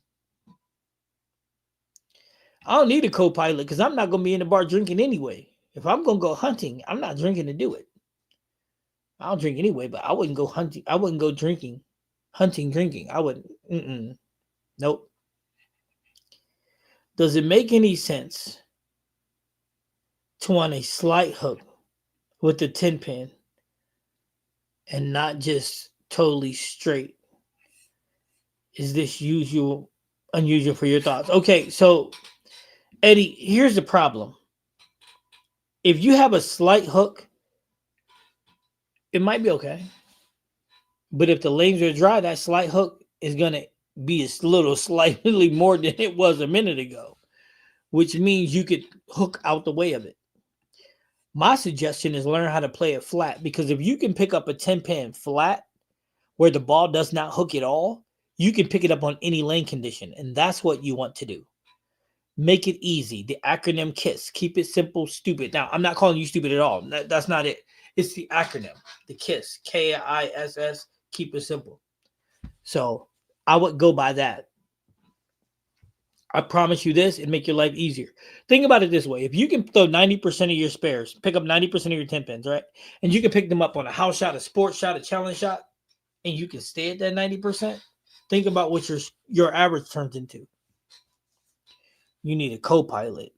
I don't need a co-pilot because I'm not gonna be in the bar drinking anyway. If I'm gonna go hunting, I'm not drinking to do it. I don't drink anyway, but I wouldn't go hunting. I wouldn't go drinking, drinking. I wouldn't. Nope. Does it make any sense to want a slight hook with the 10 pin and not just totally straight? Is this unusual for your thoughts? Okay, so Eddie, here's the problem. If you have a slight hook, it might be okay. But if the lanes are dry, that slight hook is going to be a little slightly more than it was a minute ago, which means you could hook out the way of it. My suggestion is learn how to play it flat, because if you can pick up a 10 pin flat where the ball does not hook at all, you can pick it up on any lane condition, and that's what you want to do. Make it easy. The acronym KISS. Keep it simple, stupid. Now, I'm not calling you stupid at all. That's not it. It's the acronym, the KISS, KISS. Keep it simple. So I would go by that. I promise you this, it'd make your life easier. Think about it this way. If you can throw 90% of your spares, pick up 90% of your 10 pins, right? And you can pick them up on a house shot, a sports shot, a challenge shot, and you can stay at that 90%, think about what your average turns into. You need a co-pilot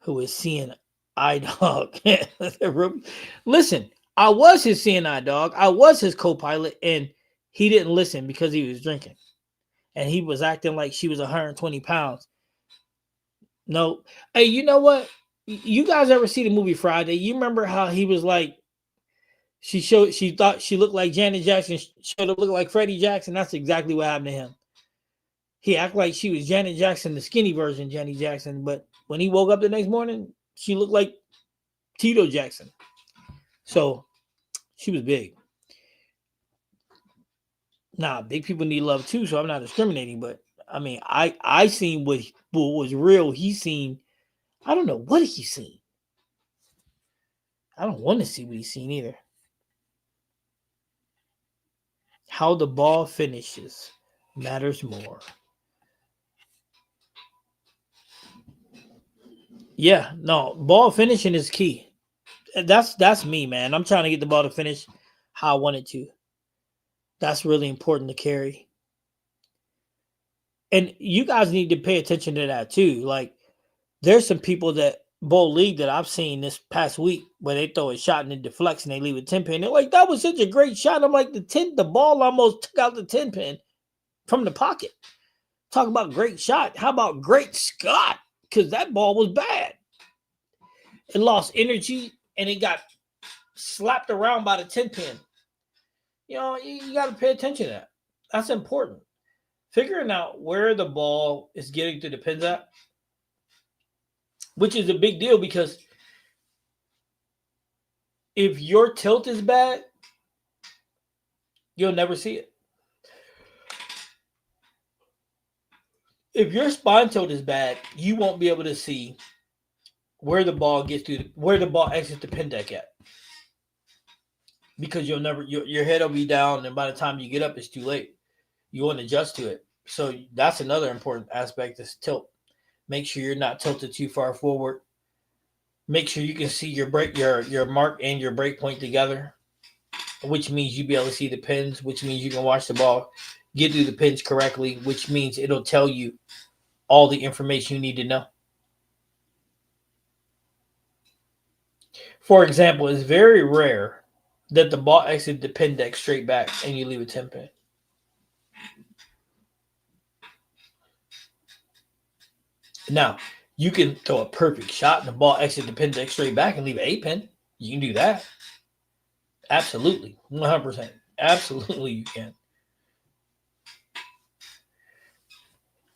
who is seeing eye dog. Listen, I was his seeing eye dog. I was his co-pilot, and he didn't listen because he was drinking. And he was acting like she was 120 pounds. No. Hey, you know what? You guys ever see the movie Friday? You remember how he was like, she thought she looked like Janet Jackson, showed up looking like Freddie Jackson. That's exactly what happened to him. He acted like she was Janet Jackson, the skinny version Janet Jackson. But when he woke up the next morning, she looked like Tito Jackson. So she was big. Nah, big people need love too, so I'm not discriminating. But I mean, I seen what was real. He seen, I don't know what he seen. I don't want to see what he's seen either. How the ball finishes matters more. Yeah, no, ball finishing is key. That's me, man. I'm trying to get the ball to finish how I want it to. That's really important to carry. And you guys need to pay attention to that too. Like, there's some people that bowl league that I've seen this past week where they throw a shot and it deflects and they leave a 10 pin. They're like, that was such a great shot. I'm like, the ball almost took out the 10 pin from the pocket. Talk about great shot. How about great Scott? Because that ball was bad. It lost energy and it got slapped around by the 10 pin. You know, you got to pay attention to that. That's important. figuring out where the ball is getting to the pins at, which is a big deal because if your tilt is bad, you'll never see it. If your spine tilt is bad, you won't be able to see where the ball gets to, where the ball exits the pin deck at, because you'll never your head will be down, and by the time you get up, it's too late. You won't adjust to it. So that's another important aspect is tilt. Make sure you're not tilted too far forward. Make sure you can see your mark and your break point together, which means you'll be able to see the pins, which means you can watch the ball get through the pins correctly, which means it'll tell you all the information you need to know. For example, it's very rare that the ball exits the pin deck straight back and you leave a 10 pin. Now, you can throw a perfect shot and the ball exits the pin deck straight back and leave an 8 pin. You can do that. Absolutely. 100%. Absolutely, you can.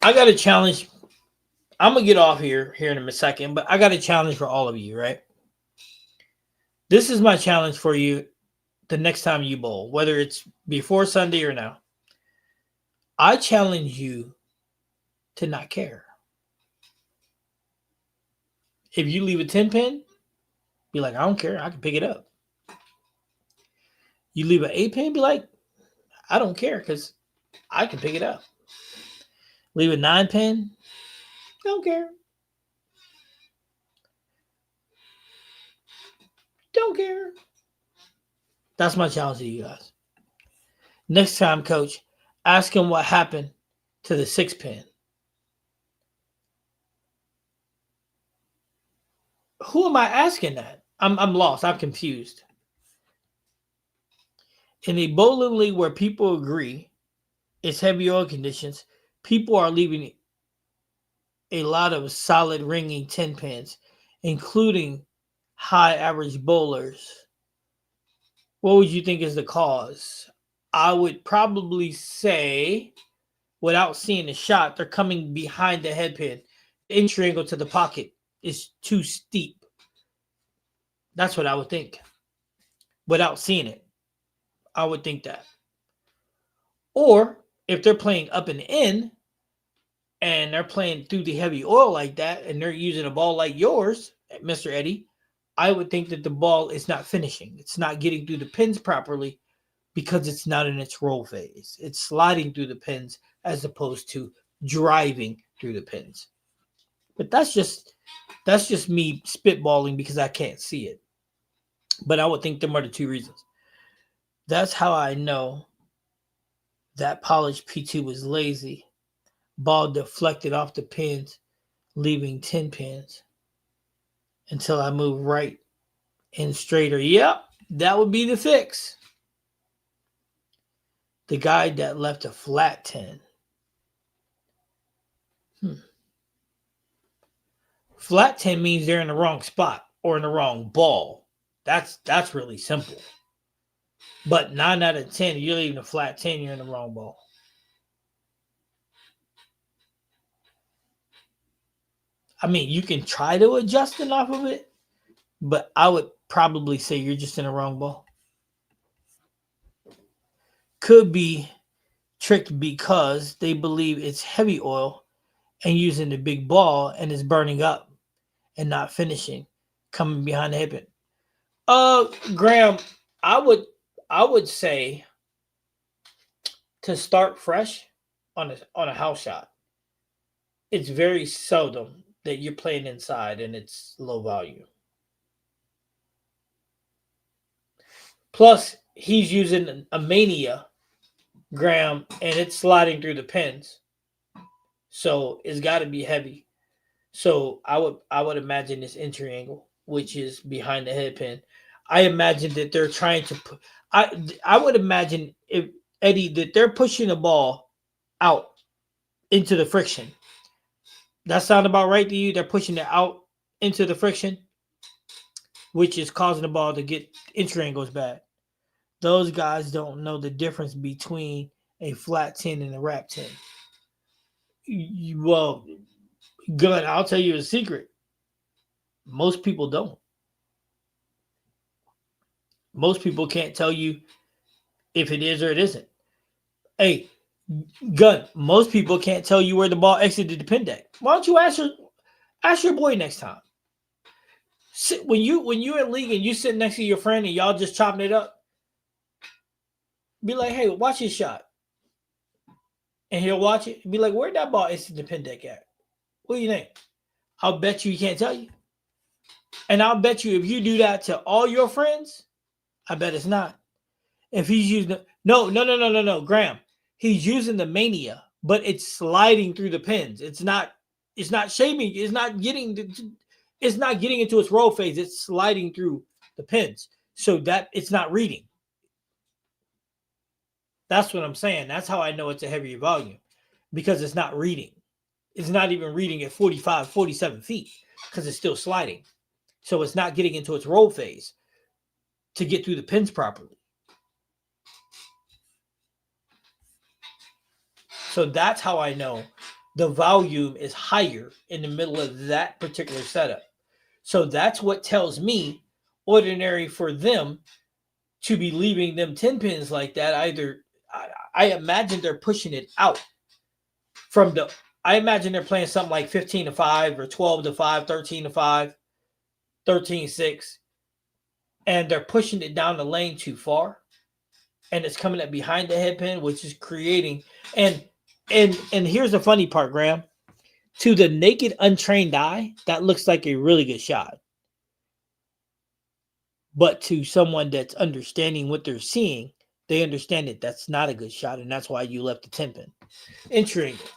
I got a challenge. I'm going to get off here in a second, but I got a challenge for all of you, right? This is my challenge for you the next time you bowl, whether it's before Sunday or now. I challenge you to not care. If you leave a 10 pin, be like, I don't care. I can pick it up. You leave an 8 pin, be like, I don't care because I can pick it up. Leave a 9 pin, don't care. Don't care. That's my challenge to you guys. Next time, coach, ask him what happened to the 6 pin. Who am I asking that? I'm lost. I'm confused. In a bowling league where people agree it's heavy oil conditions, people are leaving a lot of solid ringing 10 pins, including high average bowlers. What would you think is the cause? I would probably say, without seeing the shot, they're coming behind the head pin. The entry angle to the pocket is too steep. That's what I would think. Without seeing it, I would think that. Or if they're playing up and in, and they're playing through the heavy oil like that, and they're using a ball like yours, Mr. Eddie, I would think that the ball is not finishing. It's not getting through the pins properly because it's not in its roll phase. It's sliding through the pins as opposed to driving through the pins. But that's just me spitballing because I can't see it. But I would think them are the two reasons. That's how I know that polished P2 was lazy. Ball deflected off the pins, leaving 10 pins until I move right and straighter. Yep, that would be the fix. The guy that left a flat 10. Flat 10 means they're in the wrong spot or in the wrong ball. That's really simple. But 9 out of 10, you're leaving a flat 10, you're in the wrong ball. I mean, you can try to adjust it off of it, but I would probably say you're just in the wrong ball. Could be tricked because they believe it's heavy oil and using the big ball and it's burning up and not finishing, coming behind the hip pin. Graham, I would say to start fresh on a house shot. It's very seldom that you're playing inside and it's low volume. Plus, he's using a Mania, Graham, and it's sliding through the pins. So it's got to be heavy. So I would imagine this entry angle, which is behind the head pin. I imagine that they're trying to put. I would imagine, if Eddie, that they're pushing the ball out into the friction. That sound about right to you? They're pushing it out into the friction, which is causing the ball to get entry angles bad. Those guys don't know the difference between a flat 10 and a wrap 10. Well, good. I'll tell you a secret. Most people don't. Most people can't tell you if it is or it isn't. Hey, Gun. Most people can't tell you where the ball exited the pin deck. Why don't you ask your boy next time? Sit, when you're in league and you sit next to your friend and y'all just chopping it up, be like, hey, watch his shot, and he'll watch it and be like, where'd that ball exit the pin deck at? What do you think? I'll bet you he can't tell you, and I'll bet you if you do that to all your friends, I bet it's not. If he's using no, Graham, he's using the mania, but it's sliding through the pins. It's not shaming. It's not getting into its roll phase. It's sliding through the pins, so that it's not reading. That's what I'm saying. That's how I know it's a heavier volume, because it's not reading. It's not even reading at 45, 47 feet because it's still sliding. So it's not getting into its roll phase to get through the pins properly. So that's how I know the volume is higher in the middle of that particular setup. So that's what tells me ordinary for them to be leaving them 10 pins like that. I imagine they're pushing it out from the, I imagine they're playing something like 15 to 5 or 12 to 5, 13 to 5, 13 6, and they're pushing it down the lane too far. And it's coming up behind the head pin, which is creating, and here's the funny part, Graham. To the naked, untrained eye, that looks like a really good shot. But to someone that's understanding what they're seeing, they understand that that's not a good shot, and that's why you left the 10 pin. Entering it.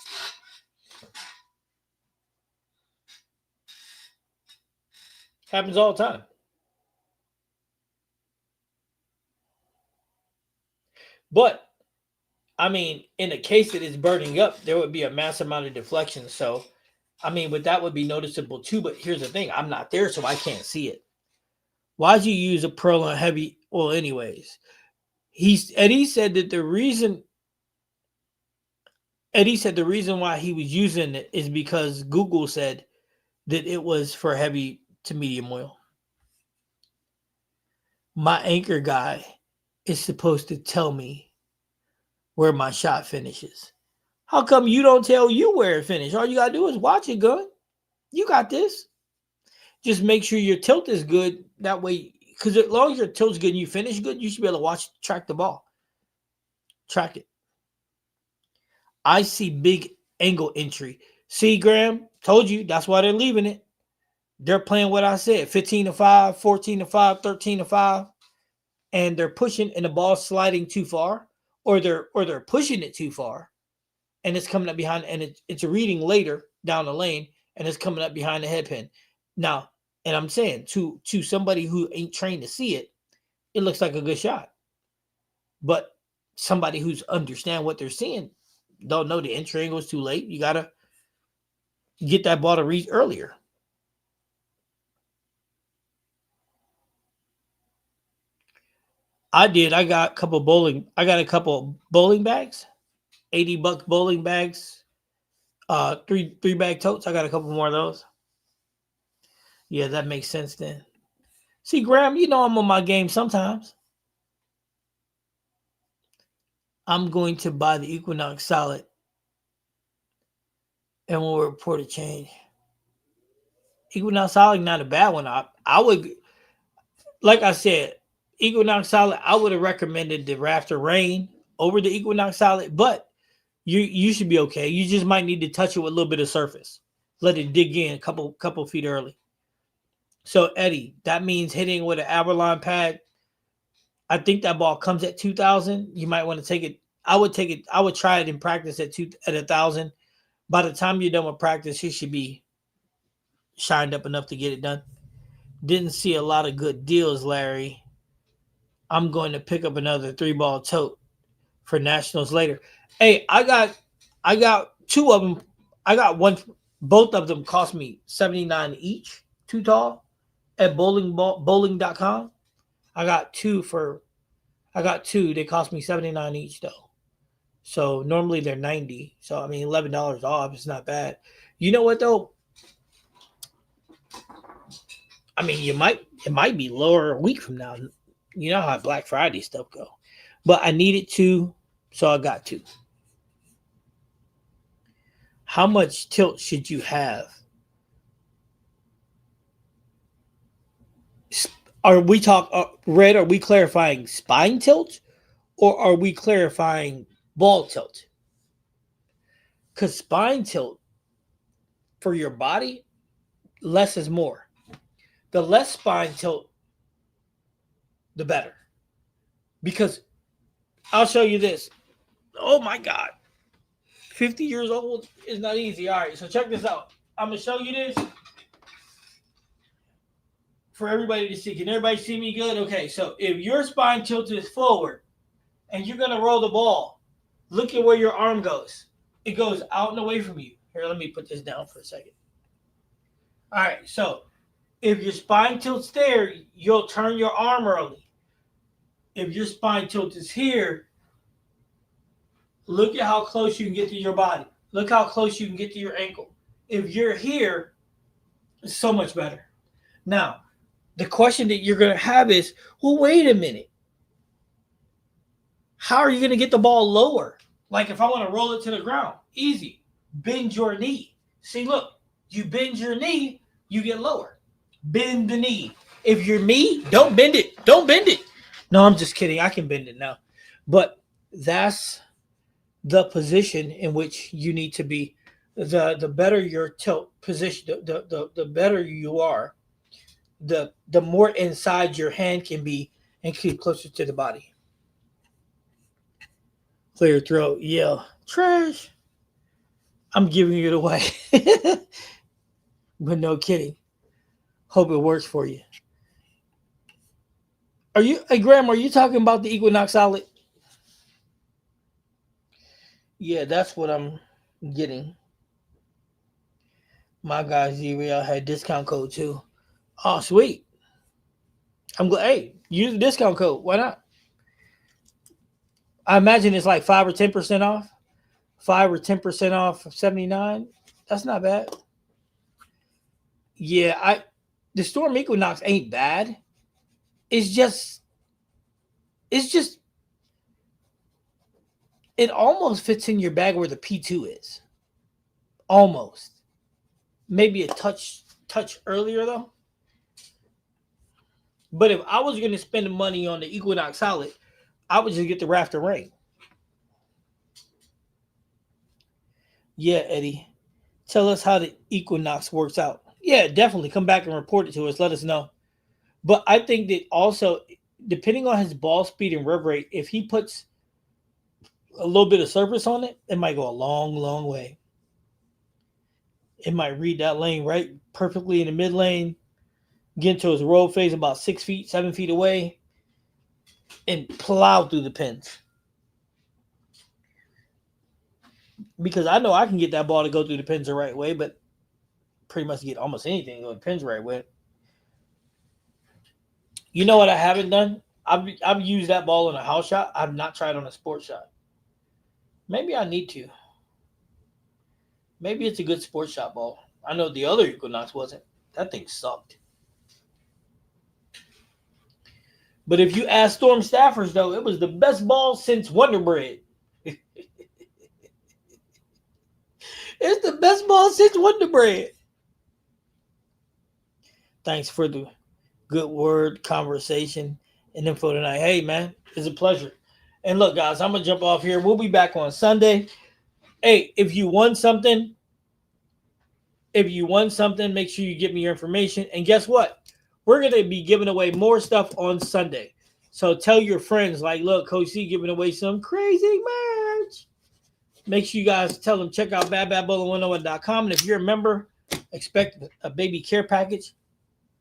Happens all the time. But, I mean, in a case that is burning up, there would be a mass amount of deflection. So, I mean, but that would be noticeable too. But here's the thing, I'm not there, so I can't see it. Why'd you use a pearl on heavy? Well, anyways, Eddie said that the reason why he was using it is because Google said that it was for heavy to medium oil. My anchor guy is supposed to tell me where my shot finishes. How come you don't tell you where it finished? All you gotta do is watch it, Gun. You got this. Just make sure your tilt is good. That way, because as long as your tilt's good and you finish good, you should be able to track the ball. Track it. I see big angle entry. See, Graham, told you that's why they're leaving it. They're playing what I said, 15 to 5, 14 to 5, 13 to 5, and they're pushing and the ball's sliding too far, or they're pushing it too far, and it's coming up behind, and it's reading later down the lane, and it's coming up behind the head pin. Now, and I'm saying to somebody who ain't trained to see it, it looks like a good shot. But somebody who's understand what they're seeing don't know the entry angle is too late. You gotta get that ball to reach earlier. I did. I got a couple bowling bags, $80 bowling bags, three bag totes. I got a couple more of those. Yeah, that makes sense then. See, Graham, you know I'm on my game sometimes. I'm going to buy the Equinox Solid and we'll report a change. Equinox Solid, not a bad one. I would, like I said, Equinox Solid, I would have recommended the Rafter Rain over the Equinox Solid, but you should be okay. You just might need to touch it with a little bit of surface. Let it dig in a couple feet early. So, Eddie, that means hitting with an Avalon pad. I think that ball comes at 2,000. You might want to take it. I would take it. I would try it in practice at 1,000. By the time you're done with practice, he should be shined up enough to get it done. Didn't see a lot of good deals, Larry. I'm going to pick up another 3-ball tote for nationals later. Hey, I got two of them. I got one. Both of them cost me $79 each. Too tall at bowling.com. I got two. They cost me $79 each though. So normally they're 90. So I mean $11 off. It's not bad. You know what though? I mean, it might be lower a week from now. You know how Black Friday stuff go. But I needed to, so I got to. How much tilt should you have? Are we Red? Are we clarifying spine tilt, or are we clarifying ball tilt? Because spine tilt for your body, less is more. The less spine tilt, the better. Because I'll show you this. Oh my God. 50 years old is not easy. All right, so check this out. I'm going to show you this for everybody to see. Can everybody see me good? Okay, so if your spine tilt is forward and you're going to roll the ball, look at where your arm goes. It goes out and away from you. Here, let me put this down for a second. All right, so if your spine tilts there, you'll turn your arm early. If your spine tilt is here, look at how close you can get to your body. Look how close you can get to your ankle. If you're here, it's so much better. Now, the question that you're going to have is, well, wait a minute. How are you going to get the ball lower? Like if I want to roll it to the ground, easy. Bend your knee. See, look, you bend your knee, you get lower. Bend the knee. If you're me, don't bend it. Don't bend it. No, I'm just kidding. I can bend it now. But that's the position in which you need to be. The better your tilt position, the better you are, the more inside your hand can be and keep closer to the body. Clear throat. Yeah. Trash. I'm giving it away. But no kidding. Hope it works for you. Hey Graham, are you talking about the Equinox Solid? Yeah, that's what I'm getting. My guy Z-Real had discount code too. Oh, sweet. I'm glad. Hey, use the discount code. Why not? I imagine it's like 5 or 10% off. 5 or 10% off of 79. That's not bad. Yeah, the Storm Equinox ain't bad. It's just it almost fits in your bag where the P2 is. Almost. Maybe a touch earlier though. But if I was going to spend the money on the Equinox Solid, I would just get the Rafter Ring. Yeah, Eddie. Tell us how the Equinox works out. Yeah, definitely. Come back and report it to us. Let us know. But I think that also, depending on his ball speed and rev rate, if he puts a little bit of surface on it, it might go a long, long way. It might read that lane right perfectly in the mid lane, get into his roll phase about 6 feet, 7 feet away, and plow through the pins. Because I know I can get that ball to go through the pins the right way, but pretty much get almost anything to go through the pins the right way. You know what I haven't done? I've used that ball on a house shot. I've not tried on a sports shot. Maybe I need to. Maybe it's a good sports shot ball. I know the other Equinox wasn't. That thing sucked. But if you ask Storm staffers, though, it was the best ball since Wonder Bread. It's the best ball since Wonder Bread. Thanks for the good word, conversation, and info tonight. Hey, man, it's a pleasure. And look, guys, I'm going to jump off here. We'll be back on Sunday. Hey, if you won something, make sure you give me your information. And guess what? We're going to be giving away more stuff on Sunday. So tell your friends, like, look, Coach C giving away some crazy merch. Make sure you guys tell them, check out badbadbowler101.com. And if you're a member, expect a baby care package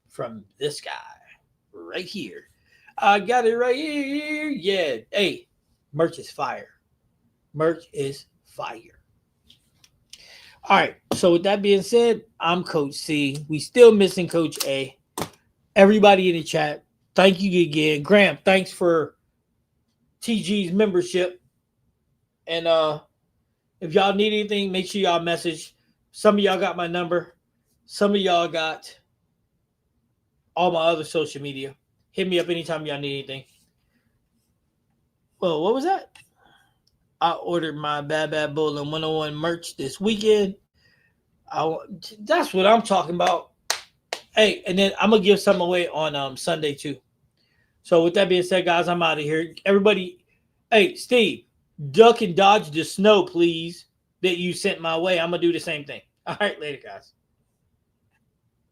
from this guy right here. I got it right here. Yeah. Hey, merch is fire. Merch is fire. All right. So with that being said, I'm Coach C. We still missing Coach A. Everybody in the chat, thank you again. Graham, thanks for TG's membership. And if y'all need anything, make sure y'all message. Some of y'all got my number. Some of y'all got all my other social media. Hit me up anytime y'all need anything. Well, what was that? I ordered my Bad Bad Bowling 101 merch this weekend. That's what I'm talking about. Hey, and then I'm gonna give some away on Sunday too. So with that being said, guys, I'm out of here. Everybody, hey Steve, duck and dodge the snow, please. That you sent my way. I'm gonna do the same thing. All right, later, guys.